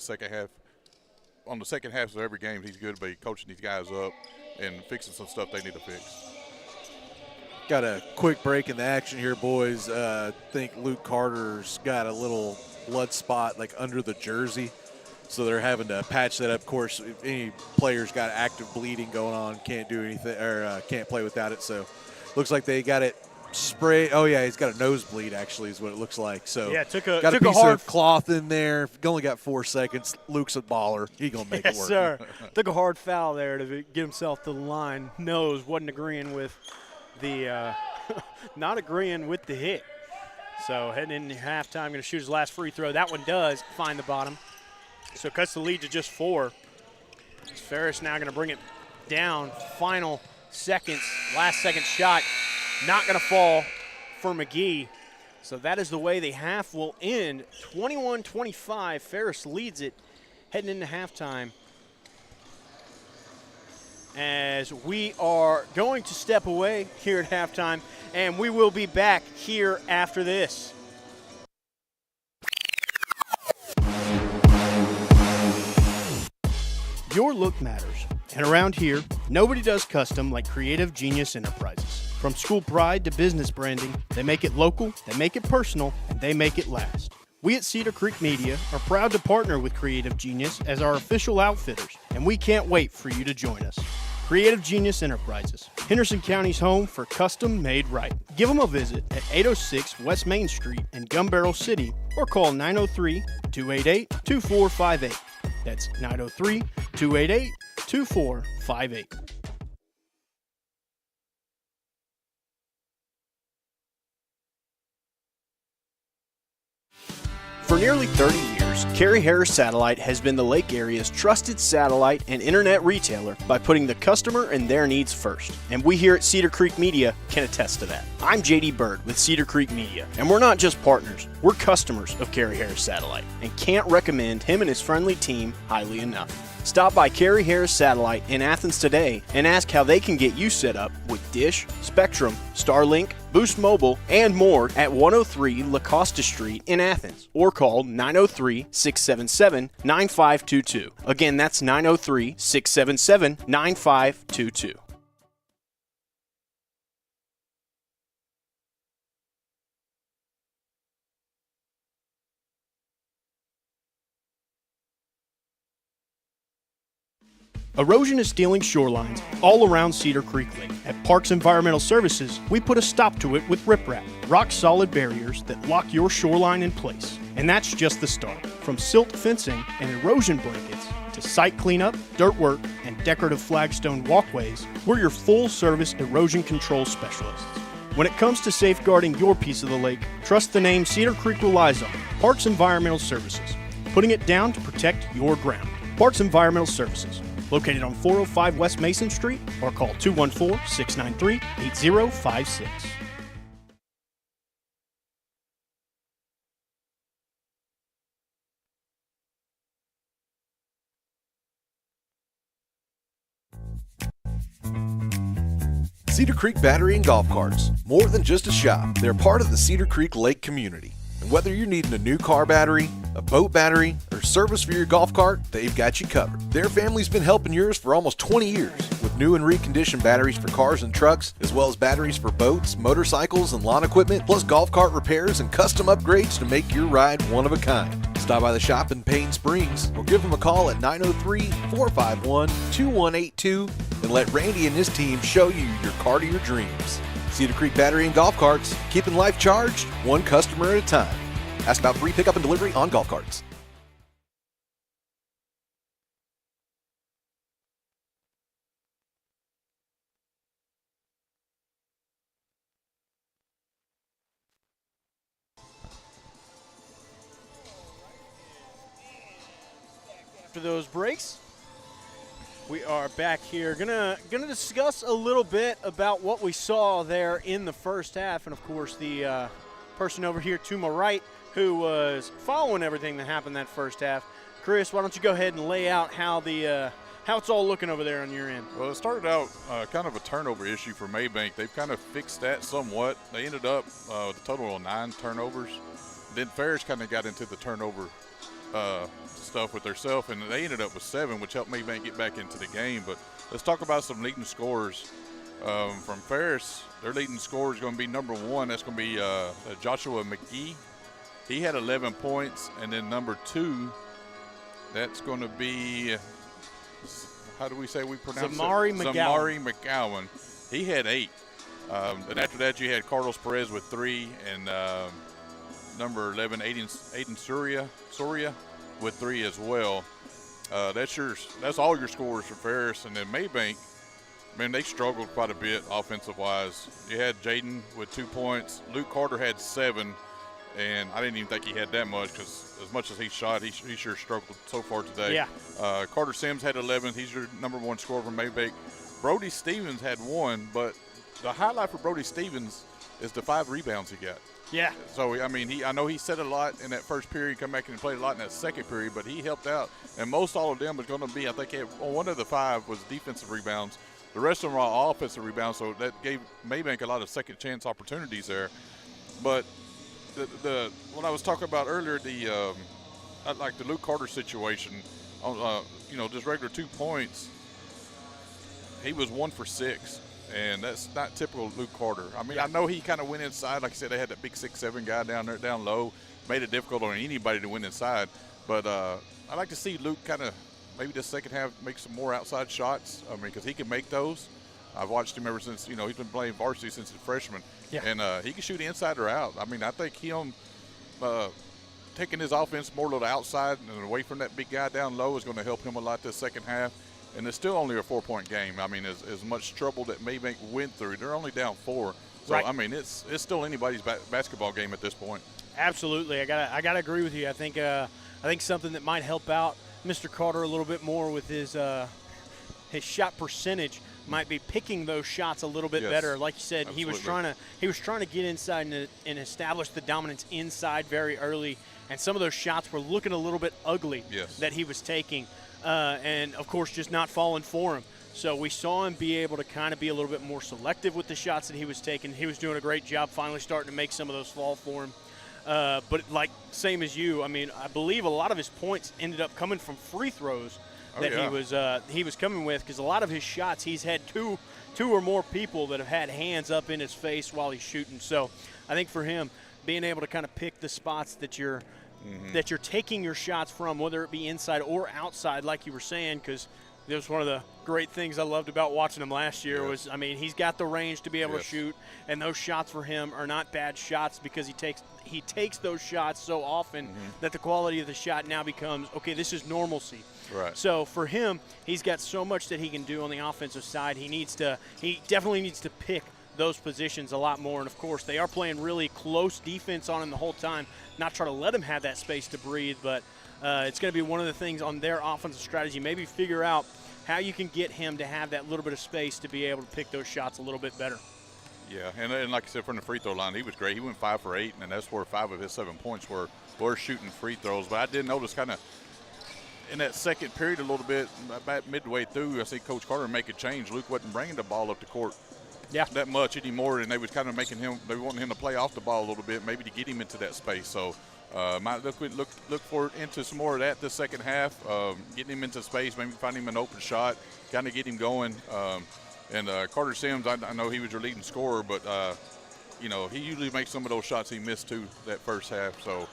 on the second half of every game, he's good, but he's coaching these guys up and fixing some stuff they need to fix. Got a quick break in the action here, boys. I think Luke Carter's got a little blood spot like under the jersey, so they're having to patch that up. Of course, if any player's got active bleeding going on, can't do anything or can't play without it. So looks like they got it sprayed. Oh yeah, he's got a nosebleed actually, is what it looks like. So yeah, took a piece hard of cloth in there. Only got 4 seconds. Luke's a baller. He gonna make it work. Yes, sir. Took a hard foul there to get himself to the line. Nose wasn't agreeing with the not agreeing with the hit. So heading into halftime, going to shoot his last free throw. That one does find the bottom. So cuts the lead to just 4. Ferris now going to bring it down. Final seconds, last second shot. Not going to fall for McGee. So that is the way the half will end. 21-25. Ferris leads it heading into halftime. As we are going to step away here at halftime, and we will be back here after this. Your look matters, and around here, nobody does custom like Creative Genius Enterprises. From school pride to business branding, they make it local, they make it personal, and they make it last. We at Cedar Creek Media are proud to partner with Creative Genius as our official outfitters, and we can't wait for you to join us. Creative Genius Enterprises, Henderson County's home for custom made right. Give them a visit at 806 West Main Street in Gun Barrel City or call 903-288-2458. That's 903-288-2458. For nearly 30 years, Carrie Harris Satellite has been the Lake area's trusted satellite and internet retailer by putting the customer and their needs first. And we here at Cedar Creek Media can attest to that. I'm JD Bird with Cedar Creek Media, and we're not just partners, we're customers of Carrie Harris Satellite, and can't recommend him and his friendly team highly enough. Stop by Carrie Harris Satellite in Athens today and ask how they can get you set up with Dish, Spectrum, Starlink, Boost Mobile, and more at 103 La Costa Street in Athens, or call 903-677-9522. Again, that's 903-677-9522. Erosion is stealing shorelines all around Cedar Creek Lake. At Parks Environmental Services, we put a stop to it with riprap, rock-solid barriers that lock your shoreline in place. And that's just the start. From silt fencing and erosion blankets to site cleanup, dirt work, and decorative flagstone walkways, we're your full-service erosion control specialists. When it comes to safeguarding your piece of the lake, trust the name Cedar Creek relies on, Parks Environmental Services, putting it down to protect your ground. Parks Environmental Services, located on 405 West Mason Street, or call 214-693-8056. Cedar Creek Battery and Golf Carts. More than just a shop, they're part of the Cedar Creek Lake community. And whether you're needing a new car battery, a boat battery, or service for your golf cart, they've got you covered. Their family's been helping yours for almost 20 years with new and reconditioned batteries for cars and trucks, as well as batteries for boats, motorcycles, and lawn equipment, plus golf cart repairs and custom upgrades to make your ride one of a kind. Stop by the shop in Payne Springs or give them a call at 903-451-2182 and let Randy and his team show you your car to your dreams. Cedar Creek Battery and Golf Carts, keeping life charged, one customer at a time. Ask about free pickup and delivery on golf carts. After those breaks, we are back here. Gonna discuss a little bit about what we saw there in the first half, and of course the person over here to my right who was following everything that happened that first half. Chris, why don't you go ahead and lay out how it's all looking over there on your end? Well, it started out kind of a turnover issue for Mabank. They've kind of fixed that somewhat. They ended up with a total of 9 turnovers. Then Ferris kind of got into the turnover stuff with themselves, and they ended up with 7, which helped Mabank get back into the game. But let's talk about some leading scorers. From Ferris, their leading scorer is going to be number 1. That's going to be Joshua McGee. He had 11 points. And then number 2, that's going to be, how do we say we pronounce Zamari it? McGowan. Zamari McGowan. He had 8. And after that, you had Carlos Perez with 3, and number 11, Aiden Soria with 3 as well. That's all your scores for Ferris. And then Mabank, man, they struggled quite a bit offensive-wise. You had Jaden with 2 points. Luke Carter had 7, and I didn't even think he had that much because as much as he shot, he sure struggled so far today. Yeah. Carter Sims had 11. He's your number 1 scorer from Mabank. Brody Stevens had 1, but the highlight for Brody Stevens is the 5 rebounds he got. Yeah. So, I mean, I know he said a lot in that first period, come back and played a lot in that second period, but he helped out. And most all of them was going to be, I think, one of the 5 was defensive rebounds. The rest of them were all offensive rebounds, so that gave Mabank a lot of second chance opportunities there. But what I was talking about earlier, like the Luke Carter situation, just regular 2 points, he was 1 for 6. And that's not typical of Luke Carter. I mean, I know he kind of went inside. Like I said, they had that big 6'7" guy down there, down low. Made it difficult on anybody to win inside. But I like to see Luke kind of maybe the second half make some more outside shots. I mean, because he can make those. I've watched him ever since, he's been playing varsity since he's a freshman. Yeah. And he can shoot inside or out. I mean, I think him taking his offense more a little outside and away from that big guy down low is going to help him a lot this second half. And it's still only a 4-point game. I mean, as much trouble that Mabank went through, they're only down 4. So, right. I mean, it's still anybody's basketball game at this point. Absolutely. I gotta agree with you. I think something that might help out Mr. Carter a little bit more with his shot percentage might be picking those shots a little bit better. Like you said, absolutely. he was trying to get inside and establish the dominance inside very early, and some of those shots were looking a little bit ugly that he was taking. And, of course, just not falling for him. So we saw him be able to kind of be a little bit more selective with the shots that he was taking. He was doing a great job finally starting to make some of those fall for him. But, like, same as you, I mean, I believe a lot of his points ended up coming from free throws he was coming with, because a lot of his shots he's had two or more people that have had hands up in his face while he's shooting. So I think for him, being able to kind of pick the spots that you're taking your shots from, whether it be inside or outside, like you were saying, because it was one of the great things I loved about watching him last year was, I mean, he's got the range to be able to shoot, and those shots for him are not bad shots because he takes those shots so often that the quality of the shot now becomes, okay, this is normalcy. Right. So for him, he's got so much that he can do on the offensive side. He definitely needs to pick those positions a lot more. And, of course, they are playing really close defense on him the whole time, not try to let him have that space to breathe. But it's going to be one of the things on their offensive strategy, maybe figure out how you can get him to have that little bit of space to be able to pick those shots a little bit better. Yeah, and like I said, from the free throw line, he was great. He went 5 for 8, and that's where 5 of his 7 points were shooting free throws. But I did notice kind of in that second period a little bit, about midway through, I see Coach Carter make a change. Luke wasn't bringing the ball up the court that much anymore, and they was kind of making him, they wanted him to play off the ball a little bit, maybe to get him into that space. So might look for into some more of that this second half, getting him into space, maybe find him an open shot, kind of get him going. And Carter Sims, I know he was your leading scorer, but he usually makes some of those shots he missed too that first half. So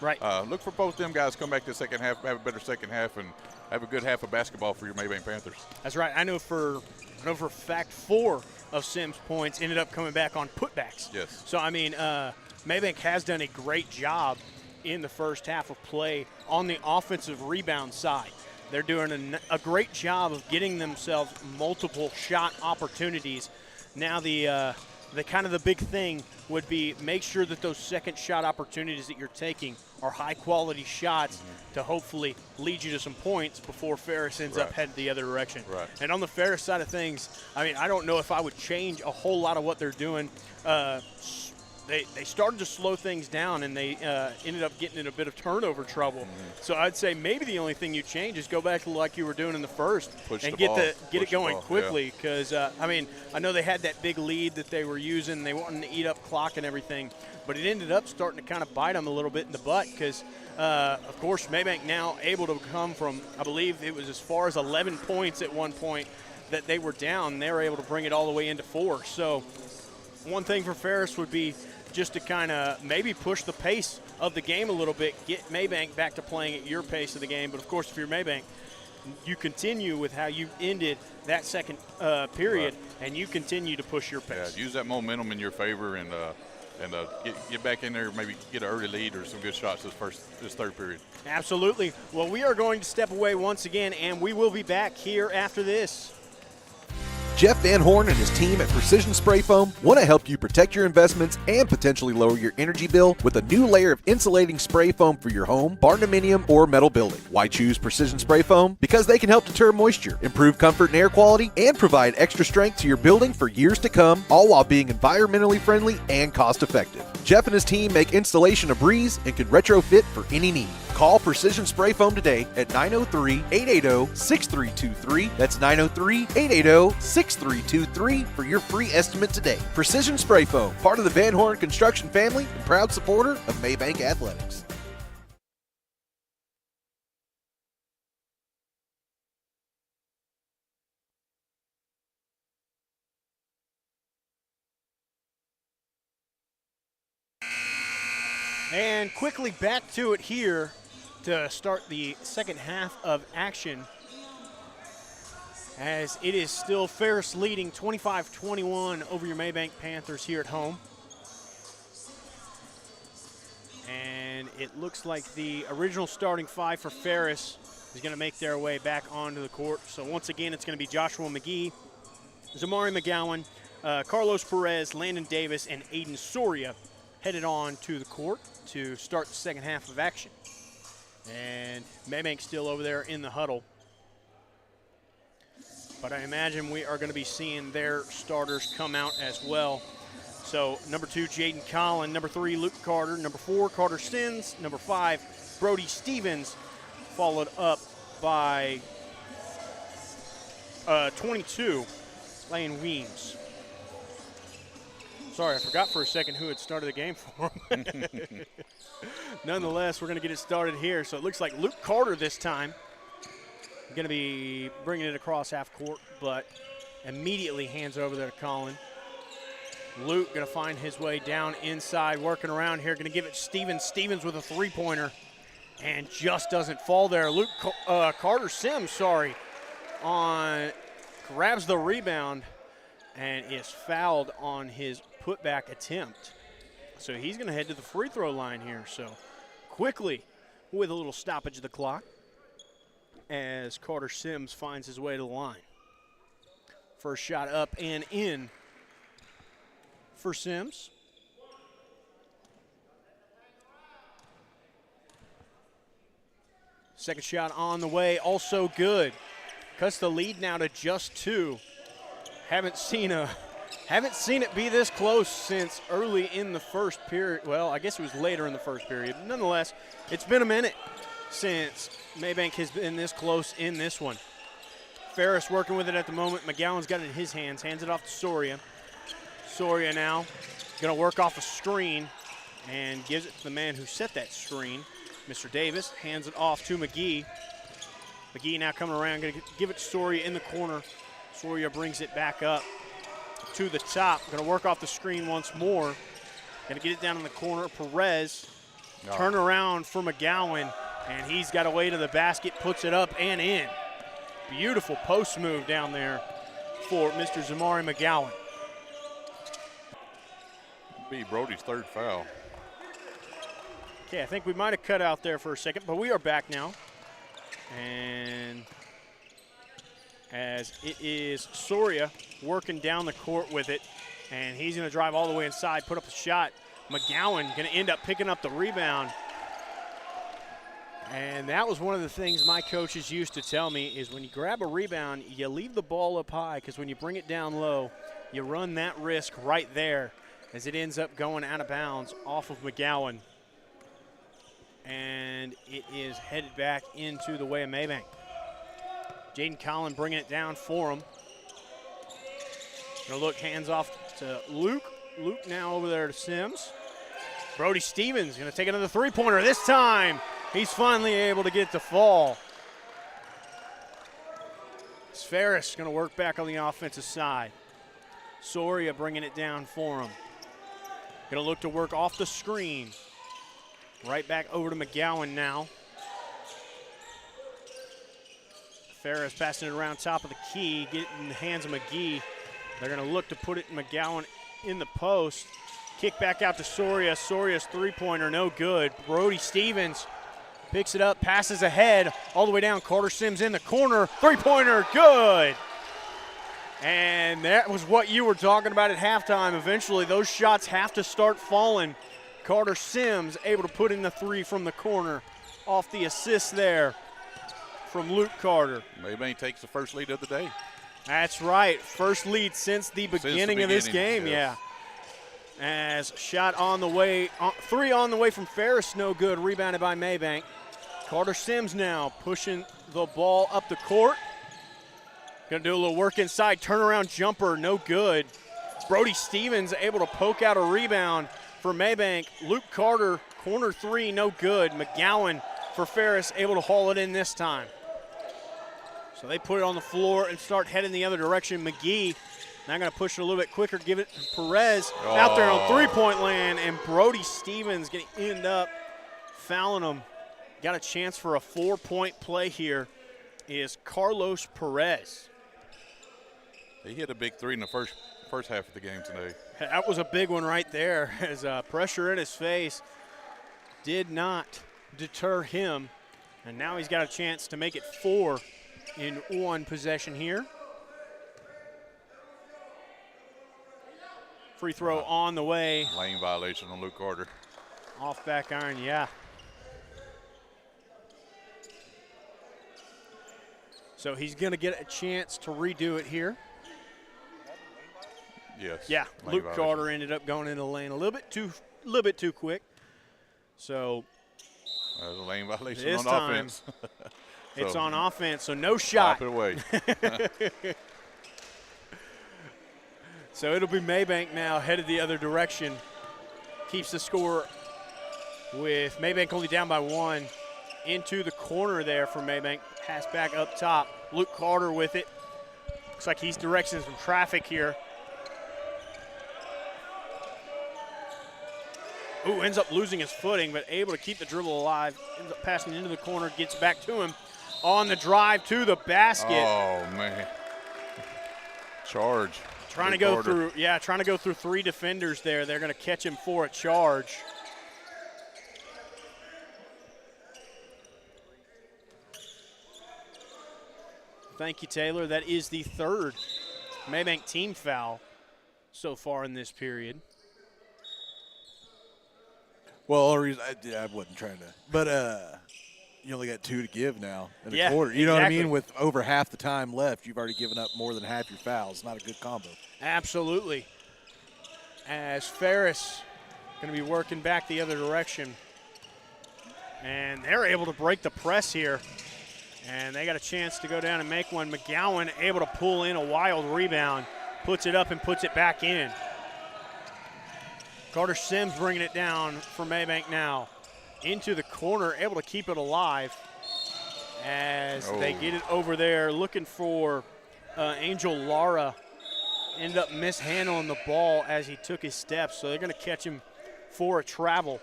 look for both them guys to come back the second half, have a better second half, and have a good half of basketball for your Mabank Panthers. That's right. I know for a fact 4 of Sims' points ended up coming back on putbacks. Yes. So, I mean, Mabank has done a great job in the first half of play on the offensive rebound side. They're doing a great job of getting themselves multiple shot opportunities. Now the kind of the big thing would be make sure that those second shot opportunities that you're taking are high quality shots to hopefully lead you to some points before Ferris ends up heading the other direction. Right. And on the Ferris side of things, I mean, I don't know if I would change a whole lot of what they're doing. They started to slow things down, and they ended up getting in a bit of turnover trouble. So I'd say maybe the only thing you change is go back to like you were doing in the first and get it going quickly. Because, I mean, I know they had that big lead that they were using. They wanted to eat up clock and everything. But it ended up starting to kind of bite them a little bit in the butt because, of course, Mabank now able to come from, I believe it was as far as 11 points at one point that they were down, they were able to bring it all the way into 4. So one thing for Ferris would be just to kind of maybe push the pace of the game a little bit, get Mabank back to playing at your pace of the game. But, of course, if you're Mabank, you continue with how you ended that second period, and you continue to push your pace. Yeah, use that momentum in your favor and get back in there, maybe get an early lead or some good shots this third period. Absolutely. Well, we are going to step away once again, and we will be back here after this. Jeff Van Horn and his team at Precision Spray Foam want to help you protect your investments and potentially lower your energy bill with a new layer of insulating spray foam for your home, barndominium, or metal building. Why choose Precision Spray Foam? Because they can help deter moisture, improve comfort and air quality, and provide extra strength to your building for years to come, all while being environmentally friendly and cost-effective. Jeff and his team make installation a breeze and can retrofit for any need. Call Precision Spray Foam today at 903-880-6323. That's 903-880-6323 for your free estimate today. Precision Spray Foam, part of the Van Horn Construction family and proud supporter of Mabank Athletics. And quickly back to it here to start the second half of action, as it is still Ferris leading 25-21 over your Mabank Panthers here at home. And it looks like the original starting 5 for Ferris is going to make their way back onto the court. So once again, it's going to be Joshua McGee, Zamari McGowan, Carlos Perez, Landon Davis, and Aiden Soria headed on to the court to start the second half of action. And Mabank still over there in the huddle. But I imagine we are going to be seeing their starters come out as well. So number 2, Jaden Collin. Number 3, Luke Carter. Number 4, Carter Sims. Number 5, Brody Stevens, followed up by 22, Lane Weems. Sorry, I forgot for a second who had started the game for him. Nonetheless, we're going to get it started here. So it looks like Luke Carter this time going to be bringing it across half court, but immediately hands over there to Colin. Luke going to find his way down inside, working around here. Going to give it to Stevens. Stevens with a three-pointer, and just doesn't fall there. Luke Carter Sims, grabs the rebound and is fouled on his putback attempt. So he's going to head to the free throw line here. So quickly, with a little stoppage of the clock, as Carter Sims finds his way to the line. First shot up and in for Sims. Second shot on the way, also good. Cuts the lead now to just 2. Haven't seen it be this close since early in the first period. Well, I guess it was later in the first period. Nonetheless, it's been a minute since Mabank has been this close in this one. Ferris working with it at the moment. McGowan's got it in his hands. Hands it off to Soria. Soria now going to work off a screen and gives it to the man who set that screen, Mr. Davis. Hands it off to McGee. McGee now coming around, going to give it to Soria in the corner. Soria brings it back up to the top. Going to work off the screen once more. Going to get it down in the corner. Perez, turn around for McGowan, and he's got a way to the basket, puts it up and in. Beautiful post move down there for Mr. Zamari McGowan. Be Brody's third foul. Okay, I think we might have cut out there for a second, but we are back now. And as it is Soria working down the court with it, and he's going to drive all the way inside, put up a shot. McGowan going to end up picking up the rebound. And that was one of the things my coaches used to tell me is when you grab a rebound, you leave the ball up high, because when you bring it down low, you run that risk right there as it ends up going out of bounds off of McGowan. And it is headed back into the way of Mabank. Jaden Collin bringing it down for him. Gonna look, hands off to Luke. Luke now over there to Sims. Brody Stevens gonna take another three-pointer. This time, he's finally able to get to fall. As Ferris going to work back on the offensive side. Soria bringing it down for him. Going to look to work off the screen. Right back over to McGowan now. Ferris passing it around top of the key, getting in the hands of McGee. They're going to look to put it in McGowan in the post. Kick back out to Soria. Soria's three-pointer, no good. Brody Stevens picks it up, passes ahead, all the way down. Carter Sims in the corner. Three-pointer, good. And that was what you were talking about at halftime. Eventually, those shots have to start falling. Carter Sims able to put in the three from the corner off the assist there from Luke Carter. Mabank takes the first lead of the day. That's right. First lead since the beginning of this game, yes. yeah. As shot on the way, three on the way from Ferris, no good. Rebounded by Mabank. Carter Sims now pushing the ball up the court. Gonna do a little work inside, turnaround jumper, no good. Brody Stevens able to poke out a rebound for Mabank. Luke Carter, corner three, no good. McGowan for Ferris, able to haul it in this time. So they put it on the floor and start heading the other direction. McGee now going to push it a little bit quicker, give it to Perez out there on three-point land, and Brody Stevens going to end up fouling him. Got a chance for a 4-point play here is Carlos Perez. He hit a big three in the first half of the game today. That was a big one right there, as pressure in his face did not deter him. And now he's got a chance to make it 4 in one possession here. Free throw on the way. Lane violation on Luke Carter. Off back iron, yeah. So he's going to get a chance to redo it here. Yes. Yeah, lane Luke violation. Carter ended up going into the lane a little bit too quick. So There's a lane violation this on time, offense. it's on offense, so no shot. Pop it away. So it'll be Mabank now headed the other direction. Keeps the score with Mabank only down by 1. Into the corner there for Mabank. Pass back up top. Luke Carter with it. Looks like he's directing some traffic here. Ooh, ends up losing his footing, but able to keep the dribble alive. Ends up passing into the corner, gets back to him on the drive to the basket. Oh, man. Charge. Trying to go through 3 defenders there. They're going to catch him for a charge. Thank you, Taylor. That is the 3rd Mabank team foul so far in this period. Well, I wasn't trying to. But you only got 2 to give now in a quarter. You know what I mean? With over half the time left, you've already given up more than half your fouls. Not a good combo. Absolutely. As Ferris going to be working back the other direction. And they're able to break the press here. And they got a chance to go down and make one. McGowan able to pull in a wild rebound. Puts it up and puts it back in. Carter Sims bringing it down for Mabank now. Into the corner, able to keep it alive as they get it over there looking for Angel Lara. Ended up mishandling the ball as he took his steps, so they're going to catch him for a travel.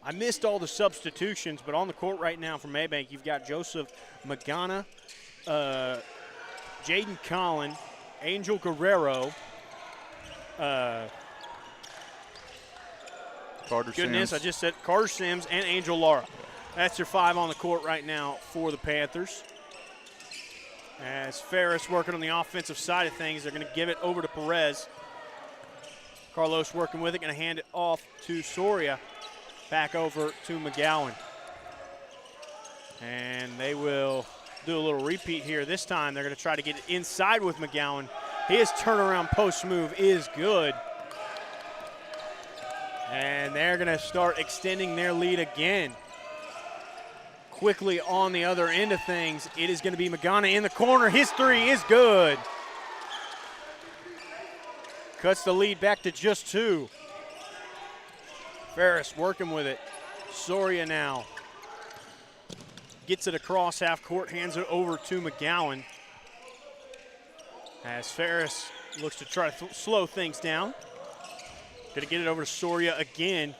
I missed all the substitutions, but on the court right now for Mabank, you've got Joseph Magana, Jaden Collin, Angel Guerrero, Carter Goodness, Sims. I just said Carter Sims and Angel Lara. That's your 5 on the court right now for the Panthers. As Ferris working on the offensive side of things, they're going to give it over to Perez. Carlos working with it, going to hand it off to Soria. Back over to McGowan. And they will do a little repeat here. This time they're going to try to get it inside with McGowan. His turnaround post move is good. And they're going to start extending their lead again. Quickly on the other end of things, it is going to be Magana in the corner. His 3 is good. Cuts the lead back to just 2. Ferris working with it. Soria now. gets it across half court, hands it over to McGowan. As Ferris looks to try to slow things down. Gonna get it over to Soria again.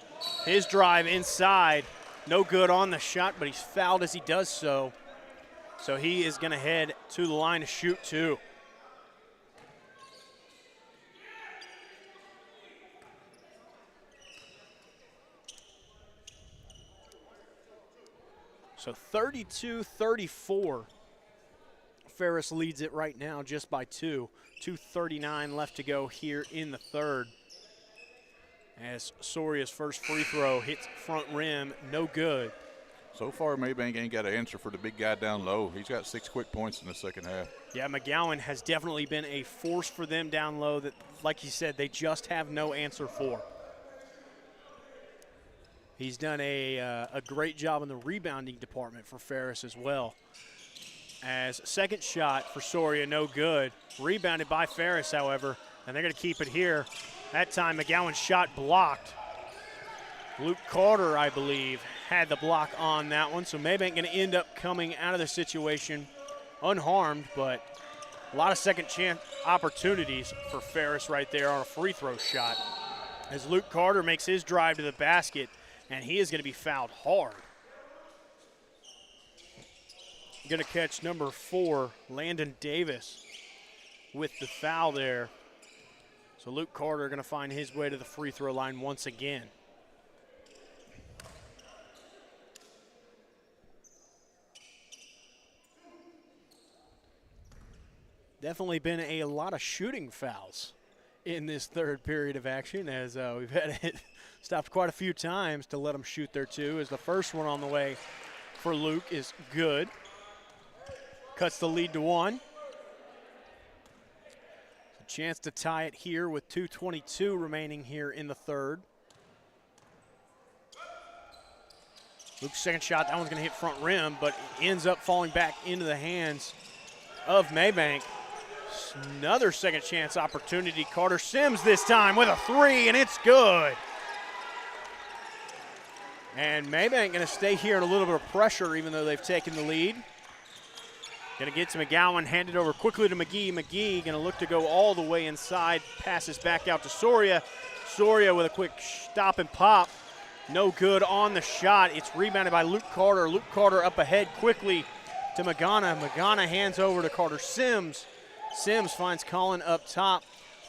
His drive inside, no good on the shot, but he's fouled as he does so. So he is gonna head to the line to shoot two. So 32-34. Ferris leads it right now just by 2. 2:39 left to go here in the third. As Soria's first free throw hits front rim, no good. So far, Mabank ain't got an answer for the big guy down low. He's got 6 quick points in the second half. Yeah, McGowan has definitely been a force for them down low that, like you said, they just have no answer for. He's done a great job in the rebounding department for Ferris as well. As second shot for Soria, no good. Rebounded by Ferris, however, and they're going to keep it here. That time, McGowan's shot blocked. Luke Carter, I believe, had the block on that one, so Mabank going to end up coming out of the situation unharmed, but a lot of second chance opportunities for Ferris right there on a free throw shot. As Luke Carter makes his drive to the basket, and he is going to be fouled hard. Going to catch number 4, Landon Davis, with the foul there. So Luke Carter going to find his way to the free throw line once again. Definitely been a lot of shooting fouls in this third period of action, as we've had it stopped quite a few times to let them shoot their two, as the first one on the way for Luke is good. Cuts the lead to 1. A chance to tie it here with 2:22 remaining here in the third. Luke's second shot, that one's going to hit front rim, but it ends up falling back into the hands of Mabank. Another second chance opportunity. Carter Sims this time with a 3, and it's good. And Mabank going to stay here in a little bit of pressure even though they've taken the lead. Going to get to McGowan, hand it over quickly to McGee. McGee going to look to go all the way inside, passes back out to Soria. Soria with a quick stop and pop. No good on the shot. It's rebounded by Luke Carter. Luke Carter up ahead quickly to Magana. Magana hands over to Carter Sims. Sims finds Colin up top.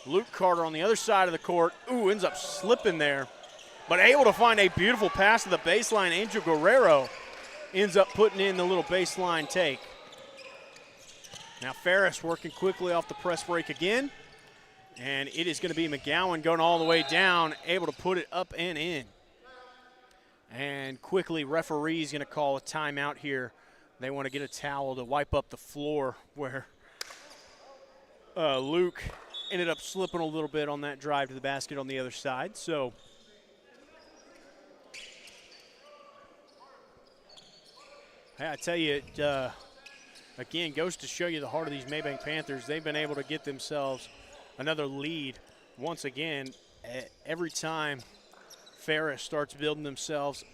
Luke Carter on the other side of the court. Ooh, ends up slipping there. But able to find a beautiful pass to the baseline. Angel Guerrero ends up putting in the little baseline take. Now Ferris working quickly off the press break again. And it is going to be McGowan going all the way down, able to put it up and in. And quickly, referee's going to call a timeout here. They want to get a towel to wipe up the floor where Luke ended up slipping a little bit on that drive to the basket on the other side. So I tell you, it again goes to show you the heart of these Mabank Panthers. They've been able to get themselves another lead once again. Every time Ferris starts building themselves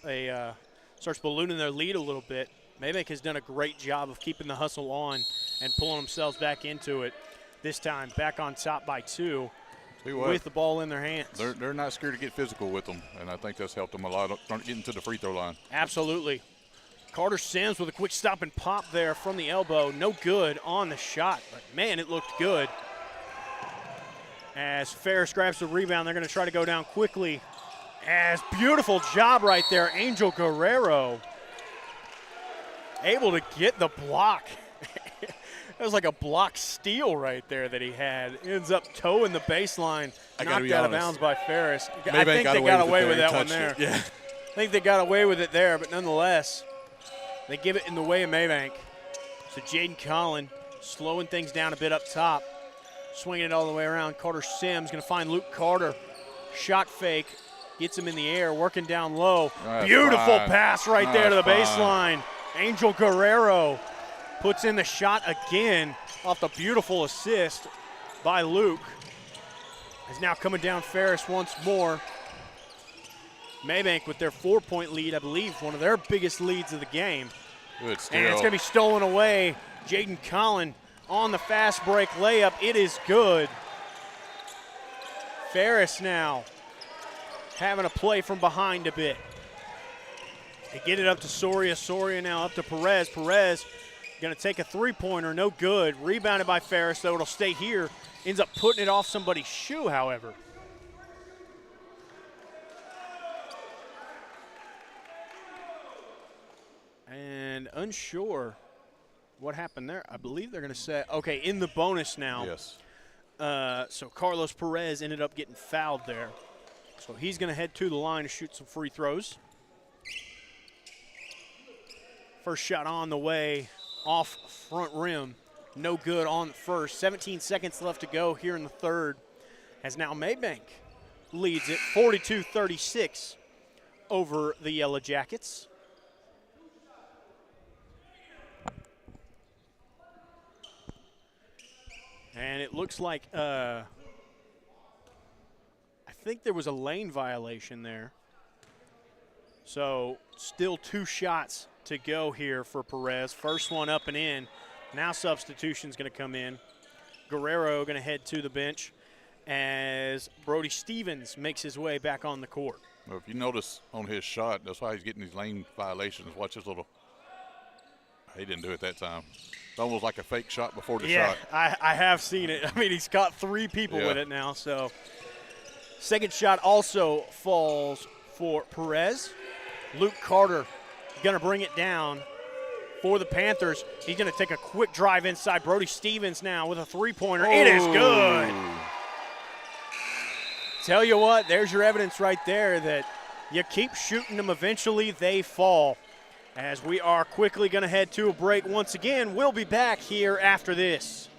starts ballooning their lead a little bit, Mabank has done a great job of keeping the hustle on and pulling themselves back into it. This time back on top by 2 with the ball in their hands. They're not scared to get physical with them, and I think that's helped them a lot getting to the free throw line. Absolutely. Carter Sims with a quick stop and pop there from the elbow. No good on the shot, but man, it looked good. As Ferris grabs the rebound, they're going to try to go down quickly. As beautiful job right there, Angel Guerrero able to get the block. That was like a block steal right there that he had. Ends up toeing the baseline, knocked out of bounds by Ferris. I think they got away with that one there. Yeah. I think they got away with it there, but nonetheless, they give it in the way of Mabank. So Jaden Collin slowing things down a bit up top, swinging it all the way around. Carter Sims going to find Luke Carter. Shot fake, gets him in the air, working down low. Beautiful pass right there to the baseline. Angel Guerrero puts in the shot again off the beautiful assist by Luke. Is now coming down Ferris once more. Mabank with their 4-point lead, I believe one of their biggest leads of the game. Good steal. And it's going to be stolen away. Jaden Collin on the fast break layup. It is good. Ferris now having to play from behind a bit. They get it up to Soria. Soria now up to Perez. Perez going to take a three-pointer. No good. Rebounded by Ferris, though. It'll stay here. Ends up putting it off somebody's shoe, however. And unsure what happened there. I believe they're going to say, okay, in the bonus now. Yes. So Carlos Perez ended up getting fouled there. So he's going to head to the line to shoot some free throws. First shot on the way, off front rim. No good on the first. 17 seconds left to go here in the third, as now Mabank leads it 42-36 over the Yellowjackets. And it looks like, I think there was a lane violation there. So still 2 shots to go here for Perez. First one up and in. Now substitution's going to come in. Guerrero going to head to the bench as Brody Stevens makes his way back on the court. Well, if you notice on his shot, that's why he's getting these lane violations. Watch his little – he didn't do it that time. It's almost like a fake shot before the shot. Yeah, I have seen it. I mean, he's caught 3 people with it now. So second shot also falls for Perez. Luke Carter going to bring it down for the Panthers. He's going to take a quick drive inside. Brody Stevens now with a three-pointer. It is good. Tell you what, there's your evidence right there that you keep shooting them, eventually they fall. As we are quickly going to head to a break once again, we'll be back here after this.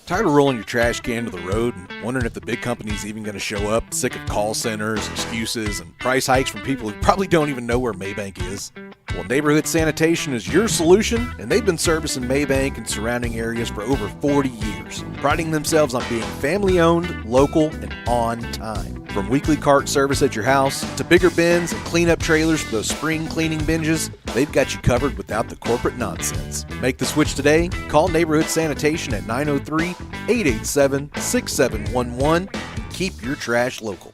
Tired of rolling your trash can to the road and wondering if the big company's even going to show up? Sick of call centers, excuses, and price hikes from people who probably don't even know where Mabank is? Well, Neighborhood Sanitation is your solution, and they've been servicing Mabank and surrounding areas for over 40 years, priding themselves on being family-owned, local, and on time. From weekly cart service at your house to bigger bins and cleanup trailers for those spring cleaning binges, they've got you covered without the corporate nonsense. Make the switch today. Call Neighborhood Sanitation at 903-887-6711 and keep your trash local.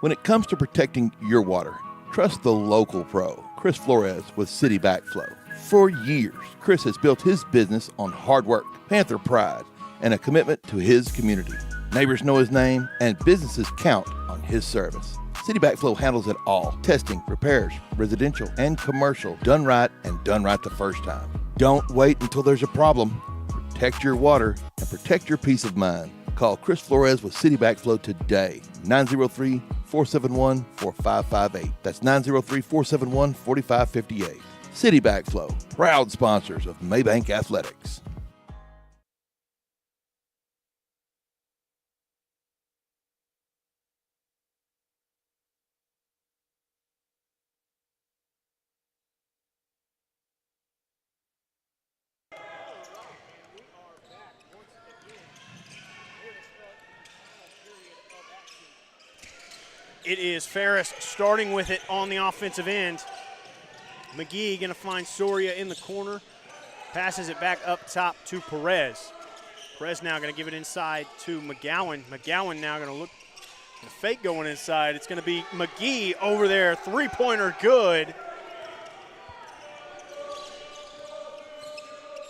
When it comes to protecting your water, trust the local pro, Chris Flores with City Backflow. For years, Chris has built his business on hard work, Panther pride, and a commitment to his community. Neighbors know his name, and businesses count on his service. City Backflow handles it all. Testing, repairs, residential and commercial, done right and done right the first time. Don't wait until there's a problem. Protect your water and protect your peace of mind. Call Chris Flores with City Backflow today, 903-471-4558. That's 903-471-4558. City Backflow, proud sponsors of Mabank Athletics. It is Ferris starting with it on the offensive end. McGee going to find Soria in the corner. Passes it back up top to Perez. Perez now going to give it inside to McGowan. McGowan now going to look, the fake going inside. It's going to be McGee over there. Three-pointer good.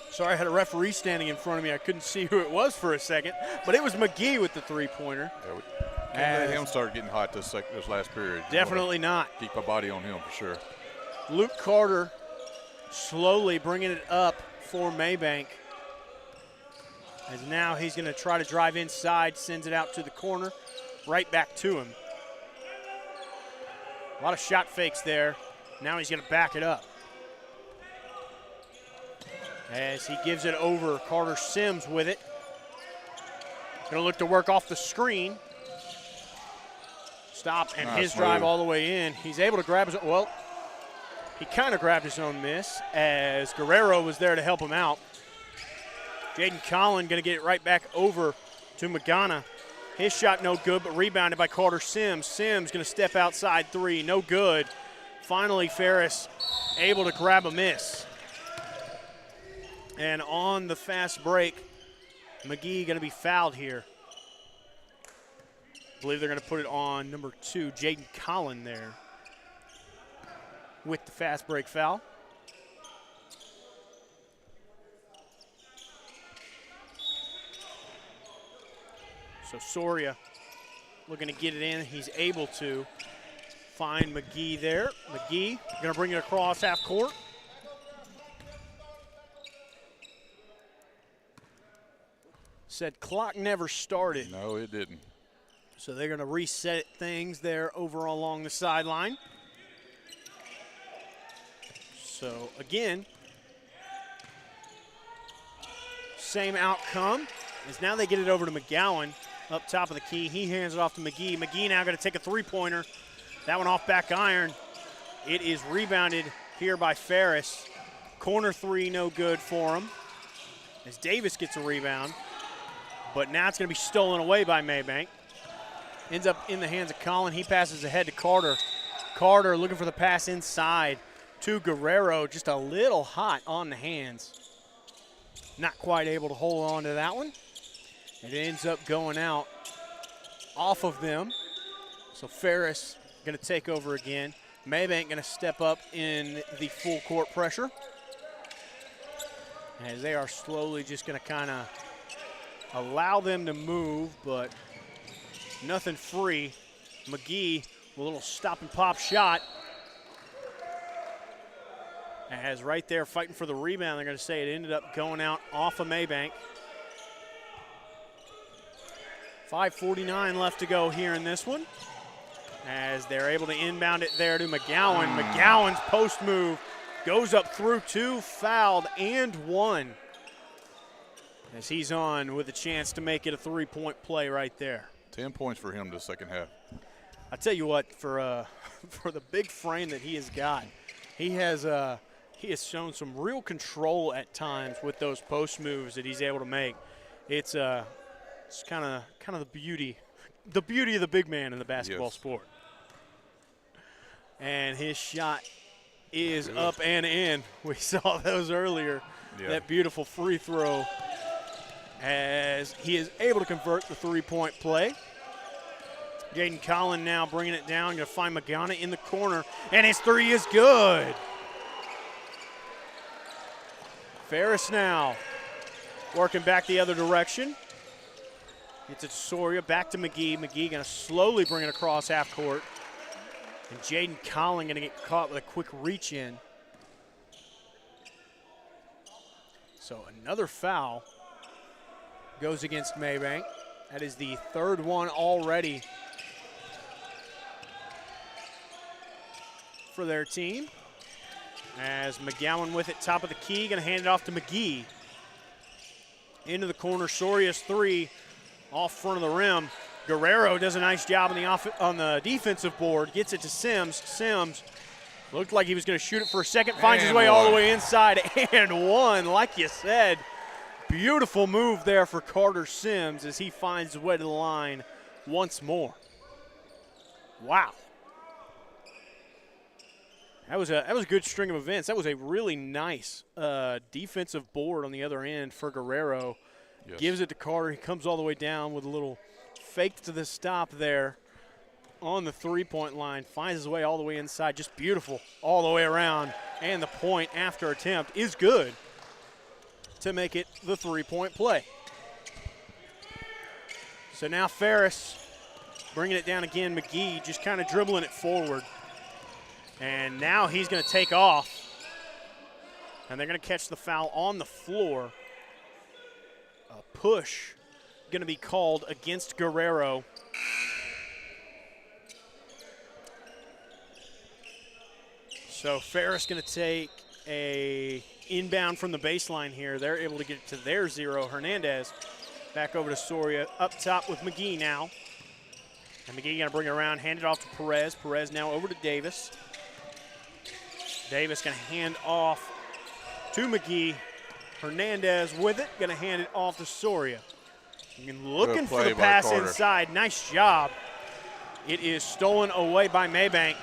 Sorry, I had a referee standing in front of me. I couldn't see who it was for a second, but it was McGee with the three-pointer. Can't let him start getting hot this last period. Definitely not. Keep a body on him for sure. Luke Carter slowly bringing it up for Mabank. As now he's going to try to drive inside, sends it out to the corner, right back to him. A lot of shot fakes there. Now he's going to back it up. As he gives it over, Carter Sims with it. Going to look to work off the screen. Stop, and his drive all the way in. He's able to grab his own, well, he kind of grabbed his own miss as Guerrero was there to help him out. Jaden Collin going to get it right back over to Magana. His shot no good, but rebounded by Carter Sims. Sims going to step outside three, no good. Finally, Ferris able to grab a miss. And on the fast break, McGee going to be fouled here. I believe they're going to put it on number 2, Jaden Collin there with the fast break foul. So Soria looking to get it in. He's able to find McGee there. McGee going to bring it across half court. Said clock never started. No, it didn't. So they're going to reset things there over along the sideline. So again, same outcome is now they get it over to McGowan up top of the key. He hands it off to McGee. McGee now going to take a three-pointer. That one off back iron. It is rebounded here by Ferris. Corner three, no good for him. As Davis gets a rebound. But now it's going to be stolen away by Mabank. Ends up in the hands of Collin. He passes ahead to Carter. Carter looking for the pass inside to Guerrero. Just a little hot on the hands. Not quite able to hold on to that one. It ends up going out off of them. So Ferris going to take over again. Mabank going to step up in the full court pressure. As they are slowly just going to kind of allow them to move, but nothing free. McGee with a little stop and pop shot. As right there fighting for the rebound, they're going to say it ended up going out off of Mabank. 5:49 left to go here in this one. As they're able to inbound it there to McGowan. McGowan's post move goes up through two, fouled and one. As he's on with a chance to make it a three-point play right there. 10 points for him the second half. I tell you what, for the big frame that he has got, he has shown some real control at times with those post moves that he's able to make. It's kind of the beauty of the big man in the basketball sport. And his shot is up and in. We saw those earlier. Yeah. That beautiful free throw. As he is able to convert the three-point play. Jaden Collin now bringing it down, going to find Magana in the corner, and his three is good. Ferris now working back the other direction. It's a Soria, back to McGee. McGee going to slowly bring it across half court. And Jaden Collin going to get caught with a quick reach in. So another foul goes against Mabank. That is the third one already for their team. As McGowan with it, top of the key, going to hand it off to McGee. Into the corner, Soria's three off front of the rim. Guerrero does a nice job on the defensive board, gets it to Sims. Sims looked like he was going to shoot it for a second, finds his way all the way inside, and one, like you said. Beautiful move there for Carter Sims as he finds his way to the line once more. Wow. That was a good string of events. That was a really nice defensive board on the other end for Guerrero. Yes. Gives it to Carter. He comes all the way down with a little fake to the stop there on the three-point line. Finds his way all the way inside. Just beautiful all the way around. And the point after attempt is good to make it the three-point play. So now Ferris bringing it down again. McGee just kind of dribbling it forward. And now he's going to take off. And they're going to catch the foul on the floor. A push going to be called against Guerrero. So Ferris going to take a inbound from the baseline here. They're able to get it to their zero. Hernandez back over to Soria. Up top with McGee now. And McGee going to bring it around, hand it off to Perez. Perez now over to Davis. Davis going to hand off to McGee. Hernandez with it, going to hand it off to Soria. Looking for play the by pass Carter. inside. Nice job. It is stolen away by Mabank.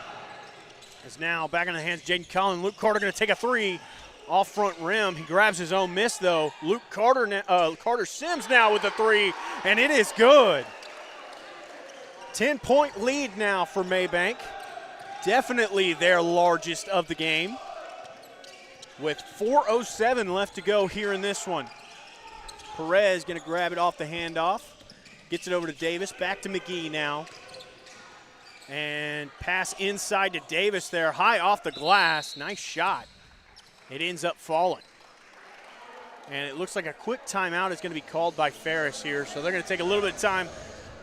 It's now back in the hands of Jaden Collin. Luke Carter going to take a three off front rim. He grabs his own miss, though. Carter Sims now with a three, and it is good. 10-point lead now for Mabank. Definitely their largest of the game. With 4:07 left to go here in this one. Perez going to grab it off the handoff. Gets it over to Davis. Back to McGee now. And pass inside to Davis there. High off the glass. Nice shot. It ends up falling. And it looks like a quick timeout is going to be called by Ferris here. So they're going to take a little bit of time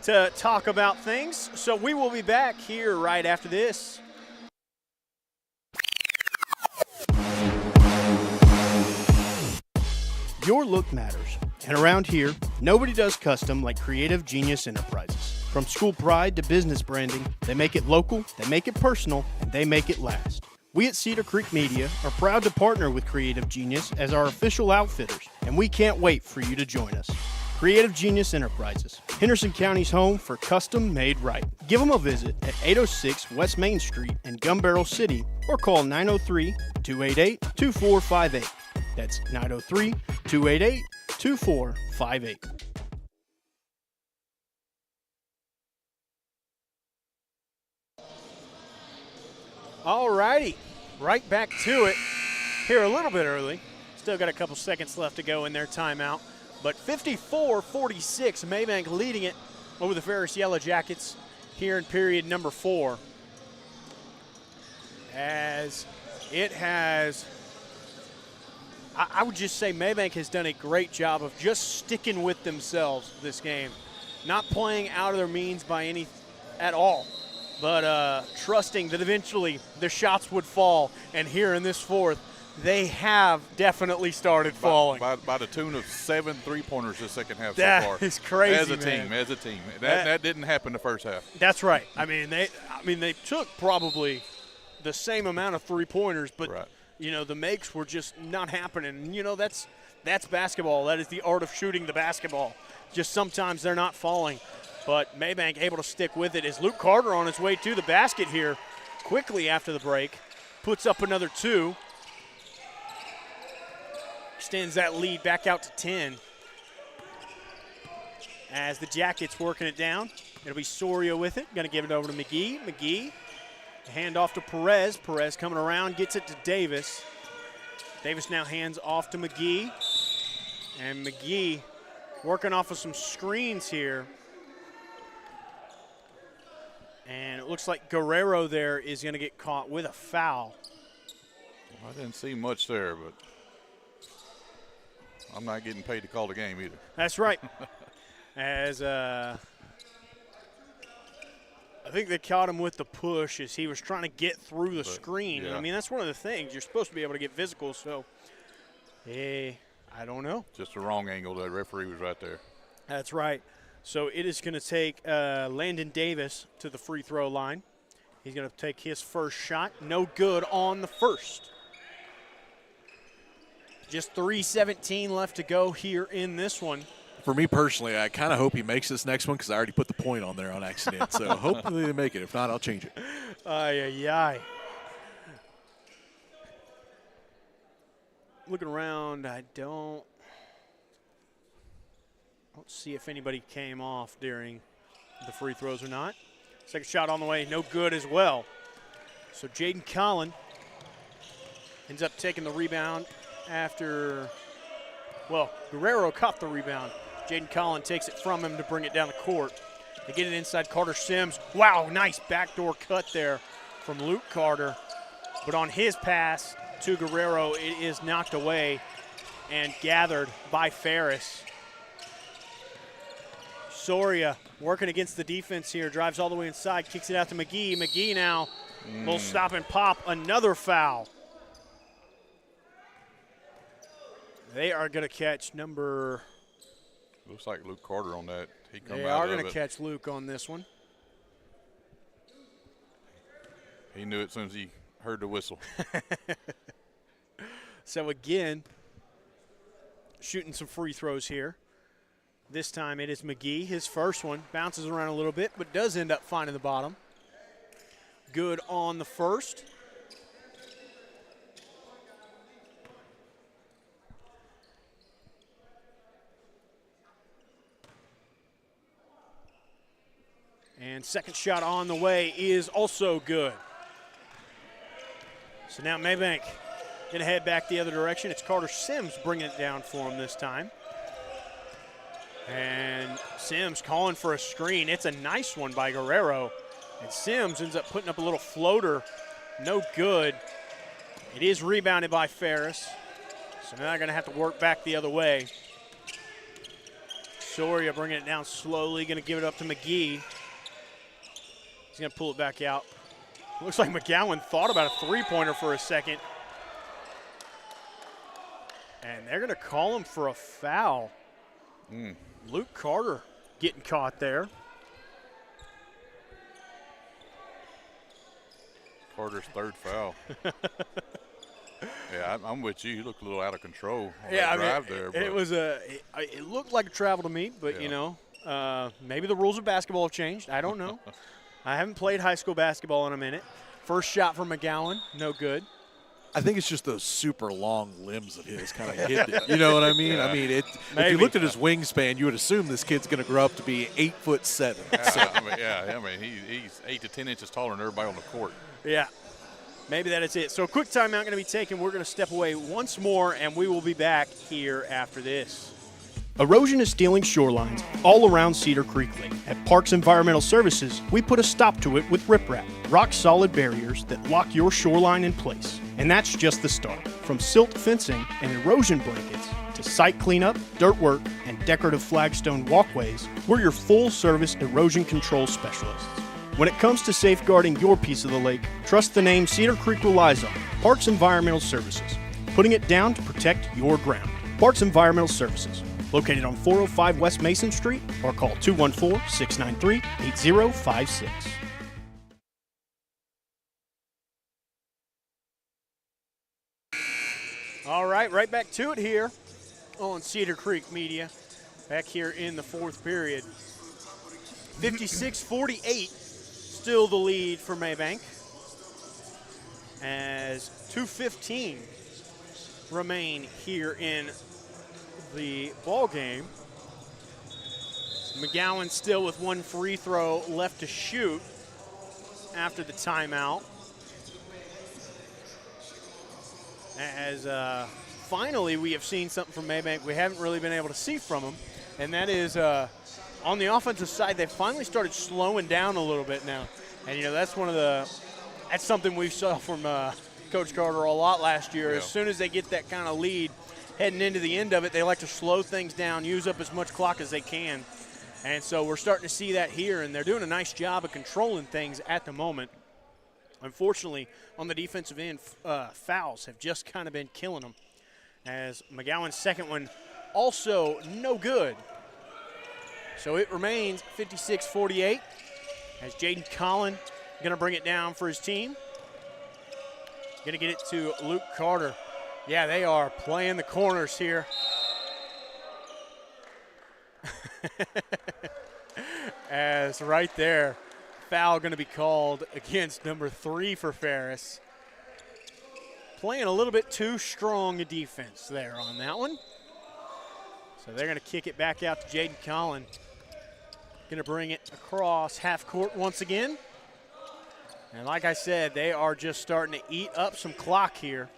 to talk about things. So we will be back here right after this. Your look matters. And around here, nobody does custom like Creative Genius Enterprises. From school pride to business branding, they make it local, they make it personal, and they make it last. We at Cedar Creek Media are proud to partner with Creative Genius as our official outfitters, and we can't wait for you to join us. Creative Genius Enterprises, Henderson County's home for custom made right. Give them a visit at 806 West Main Street in Gun Barrel City or call 903-288-2458. That's 903-288-2458. All righty, right back to it here a little bit early. Still got a couple seconds left to go in their timeout. But 54-46, Mabank leading it over the Ferris Yellowjackets here in period number 4. As it has, I would just say Mabank has done a great job of just sticking with themselves this game. Not playing out of their means by any at all, but trusting that eventually the shots would fall. And here in this fourth, they have definitely started falling. By the tune of 7 3-pointers this second half so far. That is crazy, As a man. team. That didn't happen the first half. That's right. I mean, they took probably the same amount of 3-pointers, but Right. the makes were just not happening. That's basketball. That is the art of shooting the basketball. Just sometimes they're not falling. But Mabank able to stick with it as Luke Carter on his way to the basket here quickly after the break. Puts up another 2. Extends that lead back out to 10. As the Jackets working it down. It'll be Soria with it. Going to give it over to McGee. McGee, hand off to Perez. Perez coming around, gets it to Davis. Davis now hands off to McGee. And McGee working off of some screens here. And it looks like Guerrero there is going to get caught with a foul. I didn't see much there, but I'm not getting paid to call the game either. That's right. As I think they caught him with the push as he was trying to get through the screen. yeah. I mean, that's one of the things. You're supposed to be able to get physical, so I don't know. Just the wrong angle. The referee was right there. That's right. So it is going to take Landon Davis to the free throw line. He's going to take his first shot. No good on the first. Just 3:17 left to go here in this one. For me personally, I kind of hope he makes this next one because I already put the point on there on accident. So hopefully they make it. If not, I'll change it. Ay. Looking around, I don't see if anybody came off during the free throws or not. Second shot on the way, no good as well. So Jaden Collin ends up taking the rebound after, Guerrero caught the rebound. Jaden Collin takes it from him to bring it down the court. They get it inside Carter Sims. Wow, nice backdoor cut there from Luke Carter. But on his pass to Guerrero, it is knocked away and gathered by Ferris. Soria working against the defense here, drives all the way inside, kicks it out to McGee. McGee now will stop and pop another foul. They are going to catch number. Looks like Luke Carter on that. They are going to catch Luke on this one. He knew it as soon as he heard the whistle. So again, shooting some free throws here. This time it is McGee. His first one bounces around a little bit, but does end up finding the bottom. Good on the first. And second shot on the way is also good. So now Mabank gonna head back the other direction. It's Carter Sims bringing it down for him this time. And Sims calling for a screen. It's a nice one by Guerrero. And Sims ends up putting up a little floater. No good. It is rebounded by Ferris. So now they're gonna have to work back the other way. Soria bringing it down slowly, gonna give it up to McGee. He's gonna pull it back out. Looks like McGowan thought about a three-pointer for a second. And they're gonna call him for a foul. Luke Carter getting caught there. Carter's third foul. Yeah, I'm with you. He looked a little out of control on Yeah, that drive there. But it was it looked like a travel to me, but Yeah. you know, maybe the rules of basketball have changed. I don't know. I haven't played high school basketball in a minute. First shot from McGowan, no good. I think it's just those super long limbs of his kind of hit it. You know what I mean? Yeah. I mean, if Maybe. you looked at his wingspan, you would assume this kid's going to grow up to be 8'7". I mean, he's 8 to 10 inches taller than everybody on the court. Yeah, maybe that is it. So a quick timeout going to be taken. We're going to step away once more, and we will be back here after this. Erosion is stealing shorelines all around Cedar Creek Lake. At Parks Environmental Services, we put a stop to it with riprap, rock-solid barriers that lock your shoreline in place. And that's just the start. From silt fencing and erosion blankets to site cleanup, dirt work, and decorative flagstone walkways, we're your full-service erosion control specialists. When it comes to safeguarding your piece of the lake, trust the name Cedar Creek relies on, Parks Environmental Services, putting it down to protect your ground. Parks Environmental Services, located on 405 West Mason Street, or call 214-693-8056. All right back to it here on Cedar Creek Media, back here in the fourth period. 56-48, still the lead for Mabank, as 2:15 remain here in the ball game. McGowan still with one free throw left to shoot after the timeout. As finally we have seen something from Mabank we haven't really been able to see from them, and that is on the offensive side, they finally started slowing down a little bit now. And, you know, that's something we saw from Coach Carter a lot last year. Yeah. As soon as they get that kind of lead heading into the end of it, they like to slow things down, use up as much clock as they can. And so we're starting to see that here, and they're doing a nice job of controlling things at the moment. Unfortunately, on the defensive end, fouls have just kind of been killing them, as McGowan's second one also no good. So it remains 56-48 as Jaden Collin going to bring it down for his team. Going to get it to Luke Carter. Yeah, they are playing the corners here. As right there, foul going to be called against number 3 for Ferris. Playing a little bit too strong a defense there on that one. So they're going to kick it back out to Jaden Collin. Going to bring it across half court once again. And like I said, they are just starting to eat up some clock here.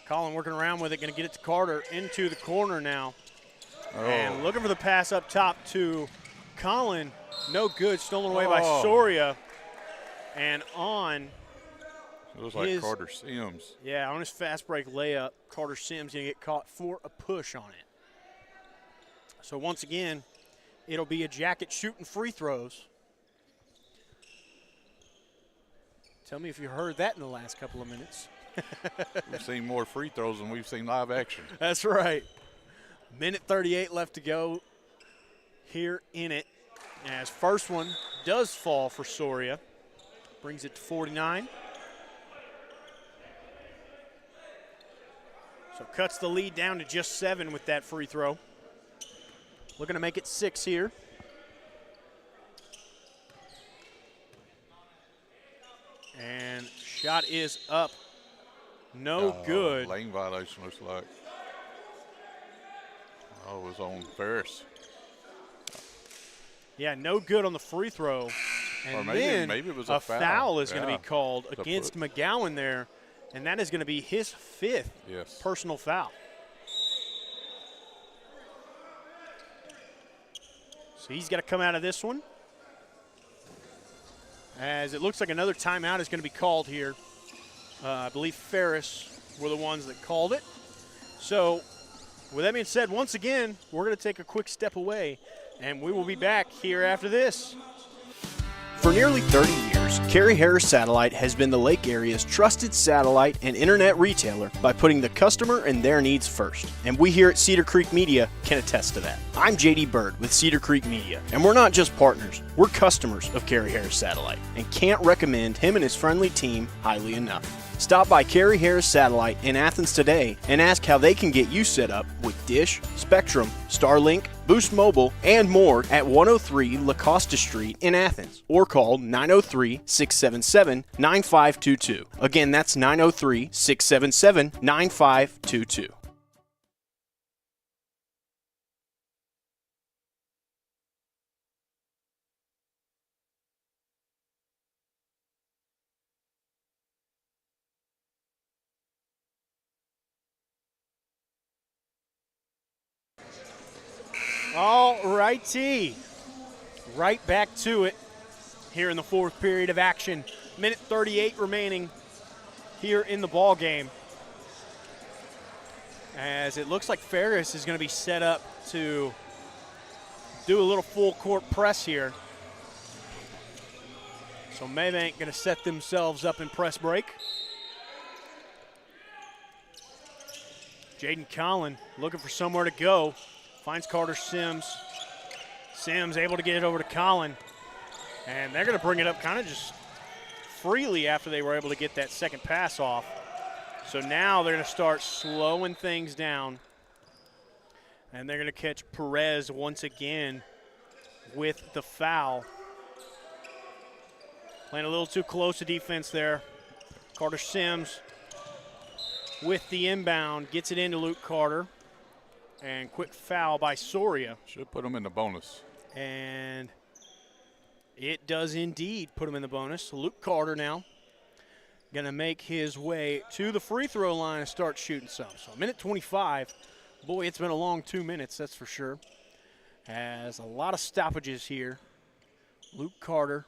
Collin working around with it, going to get it to Carter into the corner now. Oh. And looking for the pass up top to Collin. No good, stolen away by Soria. And on It looks like Carter Sims. Yeah, on his fast break layup, Carter Sims going to get caught for a push on it. So once again, it'll be a Jacket shooting free throws. Tell me if you heard that in the last couple of minutes. We've seen more free throws than we've seen live action. That's right. Minute 38 left to go here in it. As first one does fall for Soria. Brings it to 49. So cuts the lead down to just 7 with that free throw. Looking to make it 6 here. And shot is up. No good. Lane violation looks like. Oh, it was on Ferris. Yeah, no good on the free throw. And Or maybe it was a a foul is going to Yeah. be called against McGowan there, and that is going to be his 5th Yes. personal foul. So he's got to come out of this one, as it looks like another timeout is going to be called here. I believe Ferris were the ones that called it. So with that being said, once again, we're going to take a quick step away, and we will be back here after this. For nearly 30 years, Carrie Harris Satellite has been the Lake area's trusted satellite and internet retailer by putting the customer and their needs first. And we here at Cedar Creek Media can attest to that. I'm JD Bird with Cedar Creek Media, and we're not just partners, we're customers of Carrie Harris Satellite, and can't recommend him and his friendly team highly enough. Stop by Carrie Harris Satellite in Athens today and ask how they can get you set up with Dish, Spectrum, Starlink, Boost Mobile, and more at 103 La Costa Street in Athens, or call 903-677-9522. Again, that's 903-677-9522. All righty. Right back to it here in the 4th period of action. Minute 38 remaining here in the ball game. As it looks like Ferris is going to be set up to do a little full court press here. So Mabank going to set themselves up in press break. Jaden Collin looking for somewhere to go. Finds Carter Sims. Sims able to get it over to Collin. And they're going to bring it up kind of just freely after they were able to get that second pass off. So now they're going to start slowing things down. And they're going to catch Perez once again with the foul. Playing a little too close to defense there. Carter Sims with the inbound. Gets it into Luke Carter. And quick foul by Soria. Should put him in the bonus. And it does indeed put him in the bonus. Luke Carter now going to make his way to the free throw line and start shooting some. So minute 25. Boy, it's been a long 2 minutes, that's for sure. Has a lot of stoppages here. Luke Carter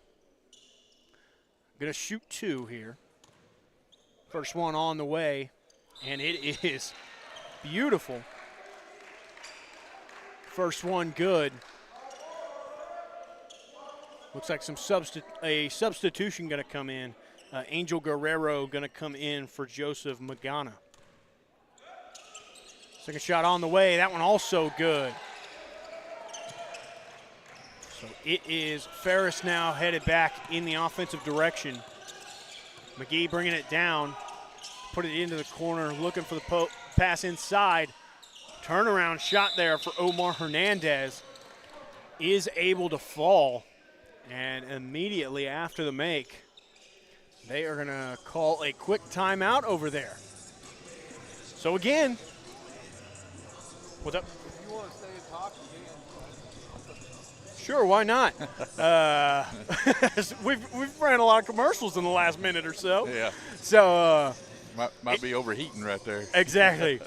going to shoot 2 here. First one on the way, and it is beautiful. First one good. Looks like a substitution going to come in. Angel Guerrero going to come in for Joseph Magana. Second shot on the way. That one also good. So it is Ferris now headed back in the offensive direction. McGee bringing it down. Put it into the corner, looking for the pass inside. Turnaround shot there for Omar Hernandez. Is able to fall. And immediately after the make, they are going to call a quick timeout over there. So again, what's up? You want to stay and talk again? Sure, why not? We've ran a lot of commercials in the last minute or so. Yeah. So Might be overheating right there. exactly.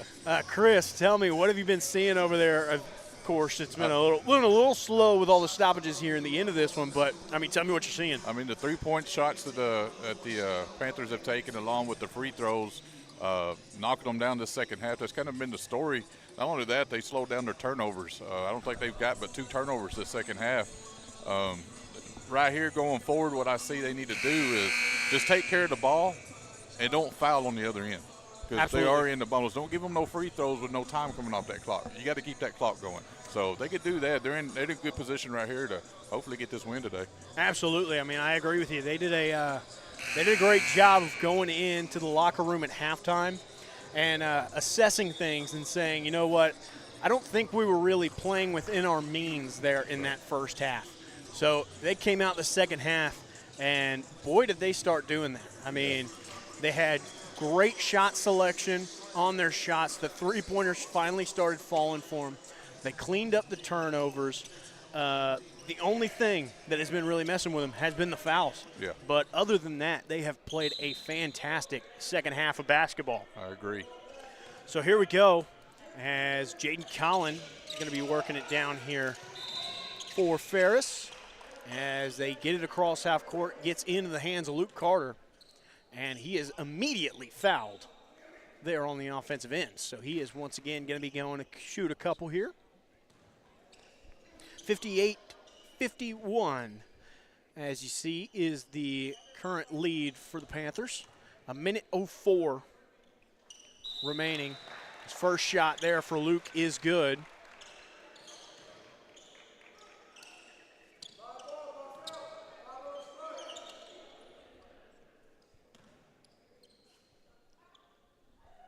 Chris, tell me, what have you been seeing over there? Of course, it's been a little slow with all the stoppages here in the end of this one, but I mean, tell me what you're seeing. I mean, the 3-point shots that the Panthers have taken, along with the free throws, knocking them down this second half. That's kind of been the story. Not only that, they slowed down their turnovers. I don't think they've got but 2 turnovers this second half. Right here going forward, what I see they need to do is just take care of the ball and don't foul on the other end. Because they are in the bonus. Don't give them no free throws with no time coming off that clock. You got to keep that clock going. So they could do that. They're in a good position right here to hopefully get this win today. Absolutely. I mean, I agree with you. They did a great job of going into the locker room at halftime and assessing things and saying, you know what, I don't think we were really playing within our means there in that first half. So they came out the second half, and boy, did they start doing that. I mean, they had great shot selection on their shots. The three-pointers finally started falling for them. They cleaned up the turnovers. The only thing that has been really messing with them has been the fouls. Yeah. But other than that, they have played a fantastic second half of basketball. I agree. So here we go as Jaden Collin is going to be working it down here for Ferris as they get it across half court, gets into the hands of Luke Carter, and he is immediately fouled there on the offensive end. So he is once again going to be going to shoot a couple here. 58-51, as you see, is the current lead for the Panthers. 1:04 remaining. His first shot there for Luke is good.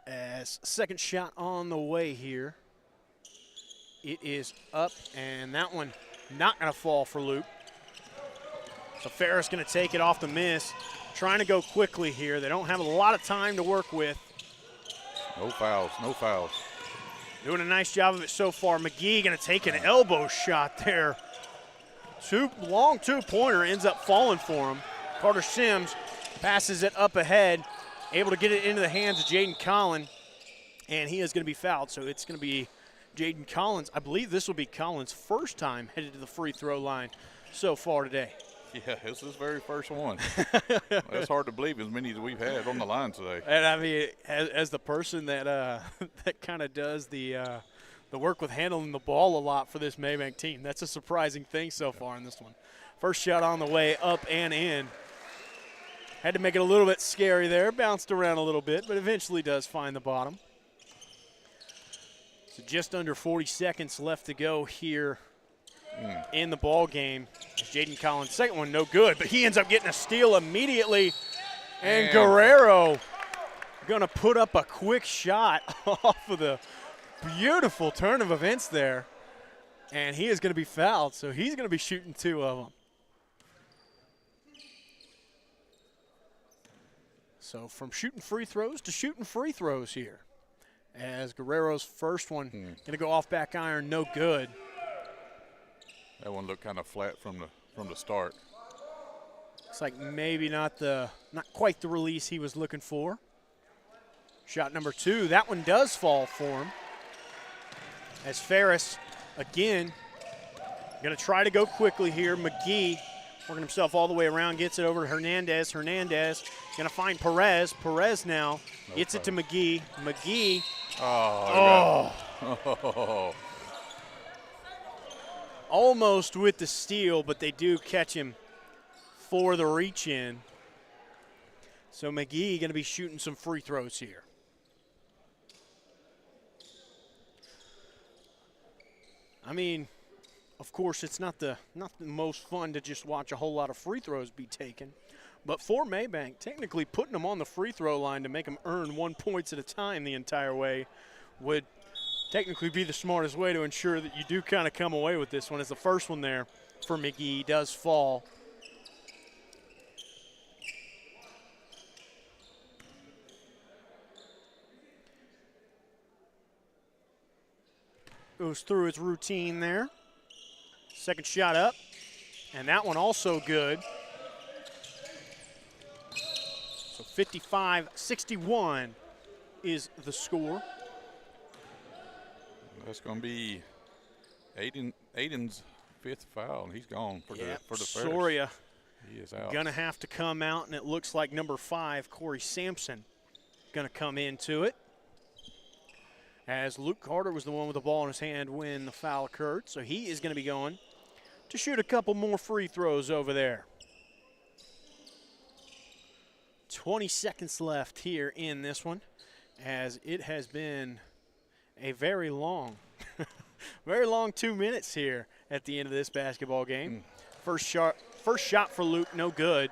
As second shot on the way here. It is up, and that one not going to fall for Luke. So Ferris going to take it off the miss. Trying to go quickly here. They don't have a lot of time to work with. No fouls, no fouls. Doing a nice job of it so far. McGee going to take an elbow shot there. Long two-pointer ends up falling for him. Carter Sims passes it up ahead, able to get it into the hands of Jaden Collin, and he is going to be fouled. So it's going to be Jaden Collins. I believe this will be Collins' first time headed to the free throw line so far today. Yeah, it's his very first one. That's hard to believe, as many as we've had on the line today. And I mean, as the person that that kind of does the work with handling the ball a lot for this Mabank team, that's a surprising thing so far in this one. First shot on the way, up and in. Had to make it a little bit scary there. Bounced around a little bit, but eventually does find the bottom. So just under 40 seconds left to go here in the ball game. Jaden Collins' second one, no good, but he ends up getting a steal immediately. And Guerrero going to put up a quick shot off of the beautiful turn of events there. And he is going to be fouled, so he's going to be shooting two of them. So from shooting free throws to shooting free throws here. As Guerrero's first one going to go off back iron, no good. That one looked kind of flat from the start. Looks like maybe not quite the release he was looking for. Shot number two, that one does fall for him. As Ferris, again, going to try to go quickly here. McGee working himself all the way around, gets it over to Hernandez. Hernandez going to find Perez. Perez now gets it to McGee. McGee. Oh. Almost with the steal, but they do catch him for the reach in. So McGee going to be shooting some free throws here. I mean, of course, it's not the most fun to just watch a whole lot of free throws be taken. But for Mabank, technically putting them on the free throw line to make them earn 1 point at a time the entire way would technically be the smartest way to ensure that you do kind of come away with this one, as the first one there for McGee does fall. Goes through his routine there. Second shot up, and that one also good. So 55-61 is the score. That's going to be Aiden's fifth foul, and he's gone for the Ferris. Soria He is out. going to have to come out, and it looks like number 5, Corey Sampson, going to come into it. As Luke Carter was the one with the ball in his hand when the foul occurred. So he is going to be going to shoot a couple more free throws over there. 20 seconds left here in this one, as it has been a very long 2 minutes here at the end of this basketball game. First shot for Luke, no good.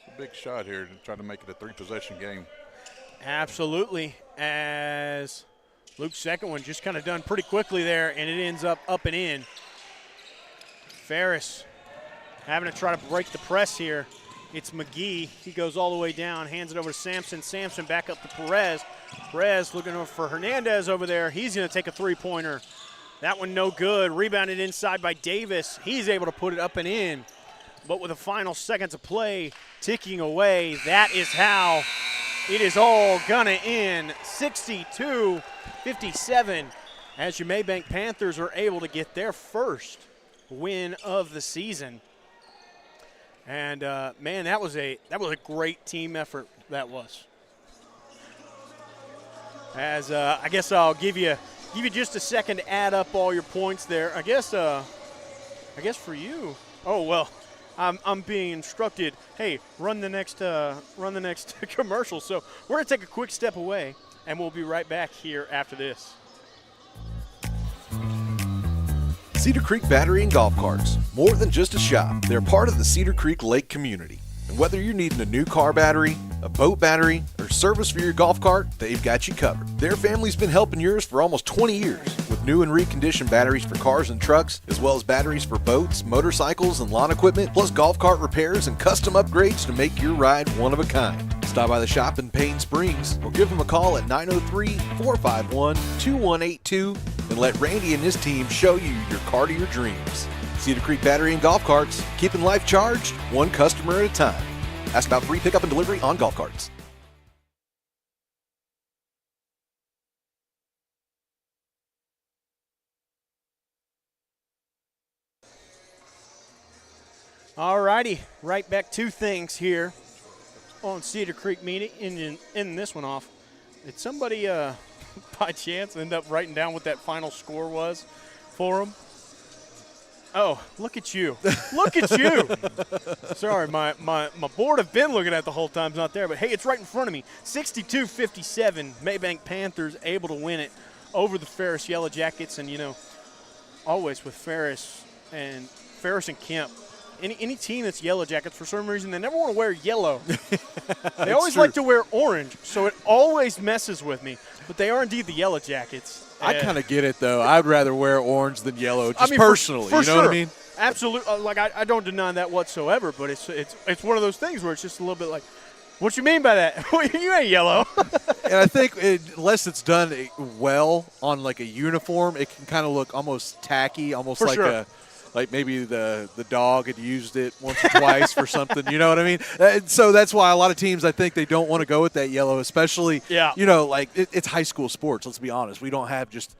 It's a big shot here to try to make it a 3-possession game. Absolutely, as Luke's second one just kind of done pretty quickly there, and it ends up and in. Ferris having to try to break the press here. It's McGee. He goes all the way down, hands it over to Sampson. Sampson back up to Perez. Perez looking over for Hernandez over there. He's going to take a three-pointer. That one no good. Rebounded inside by Davis. He's able to put it up and in. But with the final seconds of play ticking away, that is how it is all going to end. 62-57 as your Mabank Panthers are able to get their first win of the season. And man, that was a great team effort. That was. As I guess I'll give you just a second to add up all your points there. I guess for you. Oh well, I'm being instructed. Hey, run the next commercial. So we're gonna take a quick step away, and we'll be right back here after this. Cedar Creek Battery and Golf Carts. More than just a shop, they're part of the Cedar Creek Lake community. And whether you're needing a new car battery, a boat battery, or service for your golf cart, they've got you covered. Their family's been helping yours for almost 20 years with new and reconditioned batteries for cars and trucks, as well as batteries for boats, motorcycles, and lawn equipment, plus golf cart repairs and custom upgrades to make your ride one of a kind. Stop by the shop in Payne Springs or give them a call at 903-451-2182 and let Randy and his team show you your cart of your dreams. Cedar Creek Battery and Golf Carts, keeping life charged one customer at a time. Ask about free pickup and delivery on golf carts. All righty, right back to things here on Cedar Creek meeting. In this one off, did somebody by chance end up writing down what that final score was for them? Oh, look at you. Look at you. Sorry, my board I've been looking at the whole time's not there, but hey, it's right in front of me. 62-57, Mabank Panthers able to win it over the Ferris Yellowjackets. And, you know, always with Ferris and Kemp, any team that's Yellowjackets, for some reason, they never want to wear yellow. They always like to wear orange, so it always messes with me. But they are indeed the Yellowjackets. I kind of get it, though. I'd rather wear orange than yellow, just personally. For you know what I mean? Absolutely. Like, I don't deny that whatsoever, but it's one of those things where it's just a little bit like, what you mean by that? You ain't yellow. And I think unless it's done well on, like, a uniform, it can kind of look almost tacky, almost for like sure. Like maybe the dog had used it once or twice for something, you know what I mean? And so that's why a lot of teams, I think, they don't want to go with that yellow, especially, you know, like it's high school sports, let's be honest. We don't have just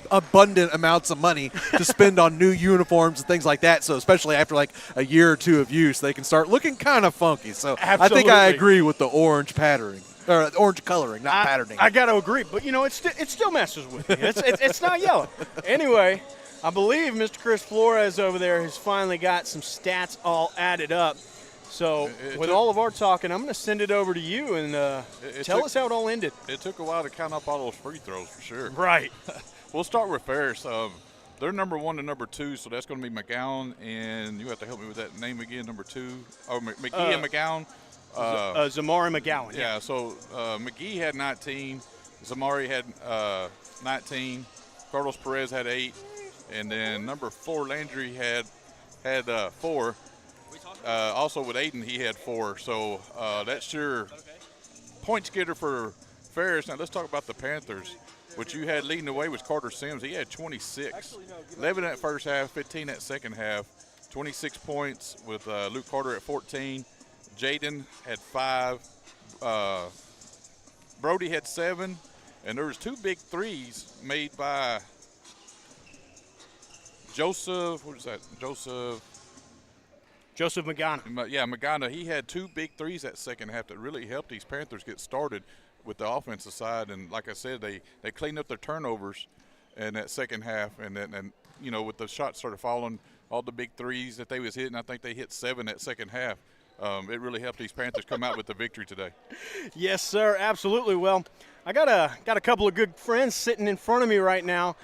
abundant amounts of money to spend on new uniforms and things like that. So especially after like a year or two of use, they can start looking kind of funky. So Absolutely. I think I agree with the orange patterning. Or orange coloring, not patterning. I got to agree, but, you know, it still messes with me. It's not yellow. Anyway, I believe Mr. Chris Flores over there has finally got some stats all added up. So with all of our talking, I'm going to send it over to you and tell us how it all ended. It took a while to count up all those free throws for sure. Right. We'll start with Ferris. They're number 1 and number 2, so that's going to be McGowan, and you have to help me with that name again, number 2. Oh, McGee and McGowan. Zamari McGowan. Yeah, so McGee had 19, Zamari had 19, Carlos Perez had 8, and then number 4 Landry had 4. Also with Aiden, he had 4. So that's your points getter for Ferris. Now let's talk about the Panthers. What you had leading the way was Carter Sims. He had 26, 11 at first half, 15 at second half, 26 points with Luke Carter at 14. Jaden had 5. Brody had 7, and there was 2 big threes made by Joseph. What is that? Joseph Magana. Yeah, Magana. He had 2 big threes that second half that really helped these Panthers get started with the offensive side. And like I said, they cleaned up their turnovers in that second half. And you know, with the shots started falling, all the big threes that they was hitting, I think they hit 7 that second half. It really helped these Panthers come out with the victory today. Yes, sir, absolutely. Well, I got a couple of good friends sitting in front of me right now.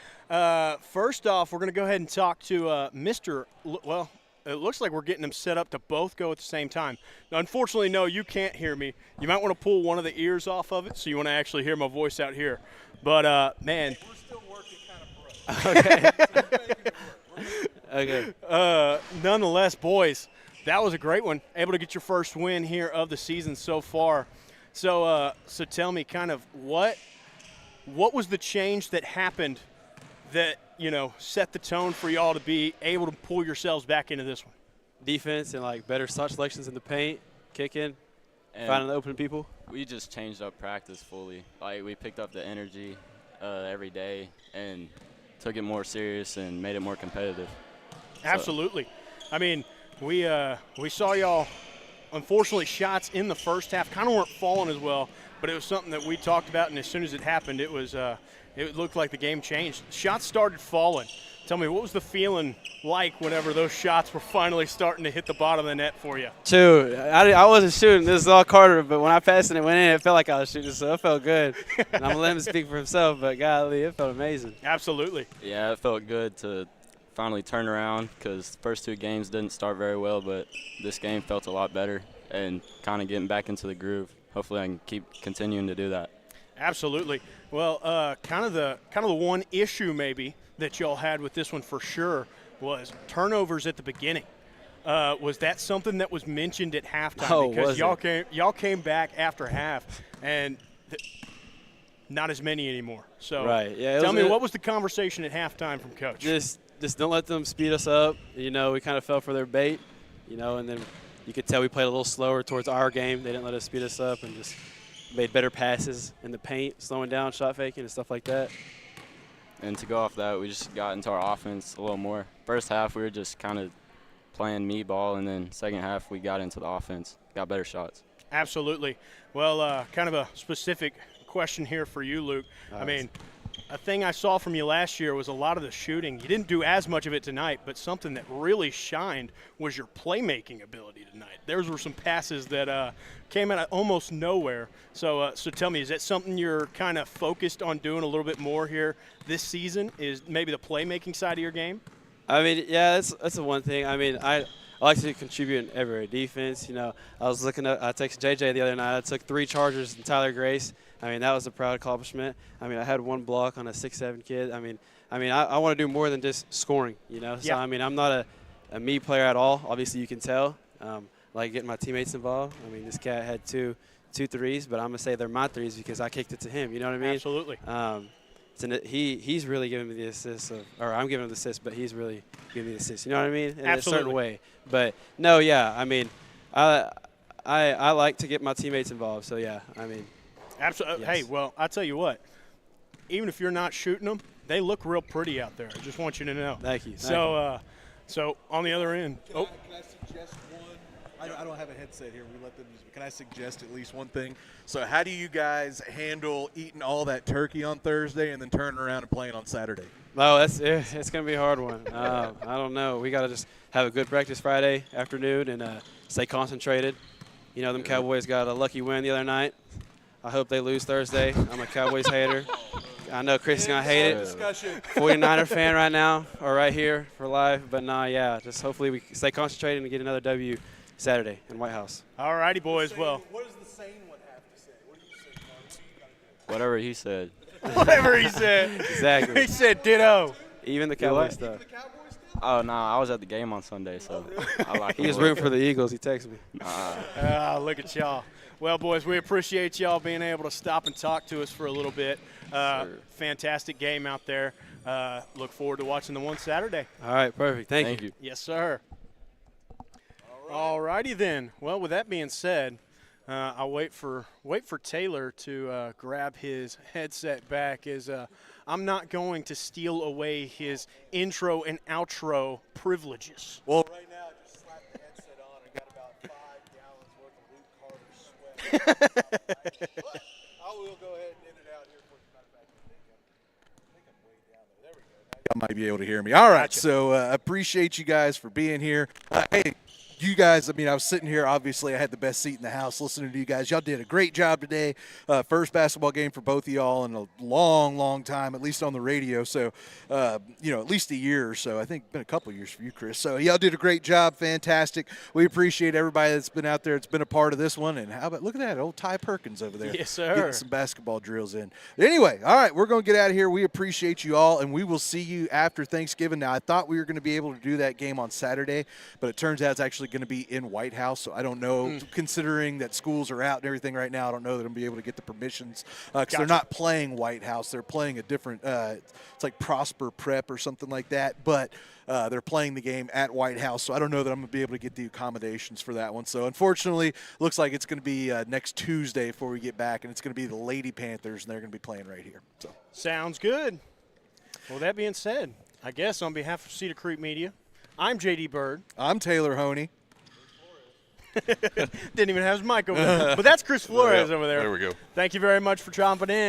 First off, we're going to go ahead and talk to Mr. it looks like we're getting them set up to both go at the same time. Now, unfortunately, no, you can't hear me. You might want to pull one of the ears off of it so you want to actually hear my voice out here. But, man. We're still working kind of Okay. Nonetheless, boys, that was a great one. Able to get your first win here of the season so far. So tell me kind of what was the change that happened that, set the tone for y'all to be able to pull yourselves back into this one? Defense and, like, better shot selections in the paint, kicking, finding the open people. We just changed up practice fully. Like, we picked up the energy every day and took it more serious and made it more competitive. Absolutely. I mean, we saw y'all, unfortunately, shots in the first half kind of weren't falling as well, but it was something that we talked about, and as soon as it happened, it looked like the game changed. Shots started falling. Tell me, what was the feeling like whenever those shots were finally starting to hit the bottom of the net for you? Shoot, I wasn't shooting. This is all Carter, but when I passed and it went in, it felt like I was shooting, so it felt good. And I'm going to let him speak for himself, but golly, it felt amazing. Absolutely. Yeah, it felt good to finally turn around because the first two games didn't start very well, but this game felt a lot better and kind of getting back into the groove. Hopefully I can keep continuing to do that. Absolutely. Well, kind of the one issue maybe that y'all had with this one for sure was turnovers at the beginning. Was that something that was mentioned at halftime? Oh, because was y'all came back after half and not as many anymore. So right. Yeah, tell me, what was the conversation at halftime from Coach? Just don't let them speed us up. We kind of fell for their bait, and then you could tell we played a little slower towards our game. They didn't let us speed us up and just made better passes in the paint, slowing down, shot faking, and stuff like that. And to go off that, we just got into our offense a little more. First half, we were just kind of playing me ball, and then second half, we got into the offense, got better shots. Absolutely. Well, kind of a specific question here for you, Luke. Nice. I mean, a thing I saw from you last year was a lot of the shooting. You didn't do as much of it tonight, but something that really shined was your playmaking ability tonight. Those were some passes that came out of almost nowhere. So tell me, is that something you're kind of focused on doing a little bit more here this season, is maybe the playmaking side of your game? I mean, yeah, that's the one thing. I mean, I like to contribute in every defense. I was looking at – I texted JJ the other night. I took 3 chargers and Tyler Grace. I mean, that was a proud accomplishment. I mean, I had 1 block on a 6'7" kid. I want to do more than just scoring, So, Yeah. I mean, I'm not a me player at all. Obviously, you can tell. Like getting my teammates involved. I mean, this cat had two threes, but I'm going to say they're my threes because I kicked it to him. You know what I mean? Absolutely. He's really giving me the assist, or I'm giving him the assist, but he's really giving me the assist. You know what I mean? In Absolutely. a certain way. But, no, yeah, I mean, I like to get my teammates involved. So, yeah, I mean. Absolutely. Yes. Hey, well, I tell you what, even if you're not shooting them, they look real pretty out there. I just want you to know. Thank you. So on the other end. Can I suggest one? I don't have a headset here. We let them use it. Can I suggest at least one thing? So how do you guys handle eating all that turkey on Thursday and then turning around and playing on Saturday? Oh, it's going to be a hard one. I don't know. We got to just have a good practice Friday afternoon and stay concentrated. Them Cowboys got a lucky win the other night. I hope they lose Thursday. I'm a Cowboys hater. I know Chris is going to hate it. 49er fan right now, or right here for live. But, just hopefully we stay concentrated and get another W Saturday in White House. All righty, boys. Well, What does the sane one have to say? What do you say, Carter? Whatever he said. whatever he said. Exactly. He said ditto. Even the Cowboys stuff. Oh, no, I was at the game on Sunday, so I like He it. was rooting for the Eagles. He texted me. Look at y'all. Well, boys, we appreciate y'all being able to stop and talk to us for a little bit. Fantastic game out there. Look forward to watching the one Saturday. All right, perfect. Thank you. Yes, sir. All righty then. Well, with that being said, I'll wait for Taylor to grab his headset back. I'm not going to steal away his intro and outro privileges. Well, right now, just slap the headset on. I got about 5 gallons worth of Luke Carter sweat. But I will go ahead and end it out here for you. Matter of fact, I think I'm way down there. There we go. Now y'all might be able to hear me. All right, Gotcha. so appreciate you guys for being here. Hey, you guys, I mean, I was sitting here. Obviously, I had the best seat in the house listening to you guys. Y'all did a great job today. First basketball game for both of y'all in a long, long time, at least on the radio. So, at least a year or so. I think been a couple of years for you, Chris. So, y'all did a great job. Fantastic. We appreciate everybody that's been out there. It's been a part of this one. And how about, look at that, old Ty Perkins over there. Yes, sir. Getting some basketball drills in. Anyway, all right, we're going to get out of here. We appreciate you all, and we will see you after Thanksgiving. Now, I thought we were going to be able to do that game on Saturday, but it turns out it's actually going to be in White House. So I don't know, considering that schools are out and everything right now, I don't know that I'm going to be able to get the permissions because they're not playing White House. They're playing a different it's like Prosper Prep or something like that, but they're playing the game at White House, so I don't know that I'm going to be able to get the accommodations for that one. So, unfortunately, looks like it's going to be next Tuesday before we get back, and it's going to be the Lady Panthers, and they're going to be playing right here. So, sounds good. Well, that being said, I guess on behalf of Cedar Creek Media, I'm J.D. Bird. I'm Taylor Honey. Didn't even have his mic over there. But that's Chris Flores over there. There we go. Thank you very much for jumping in.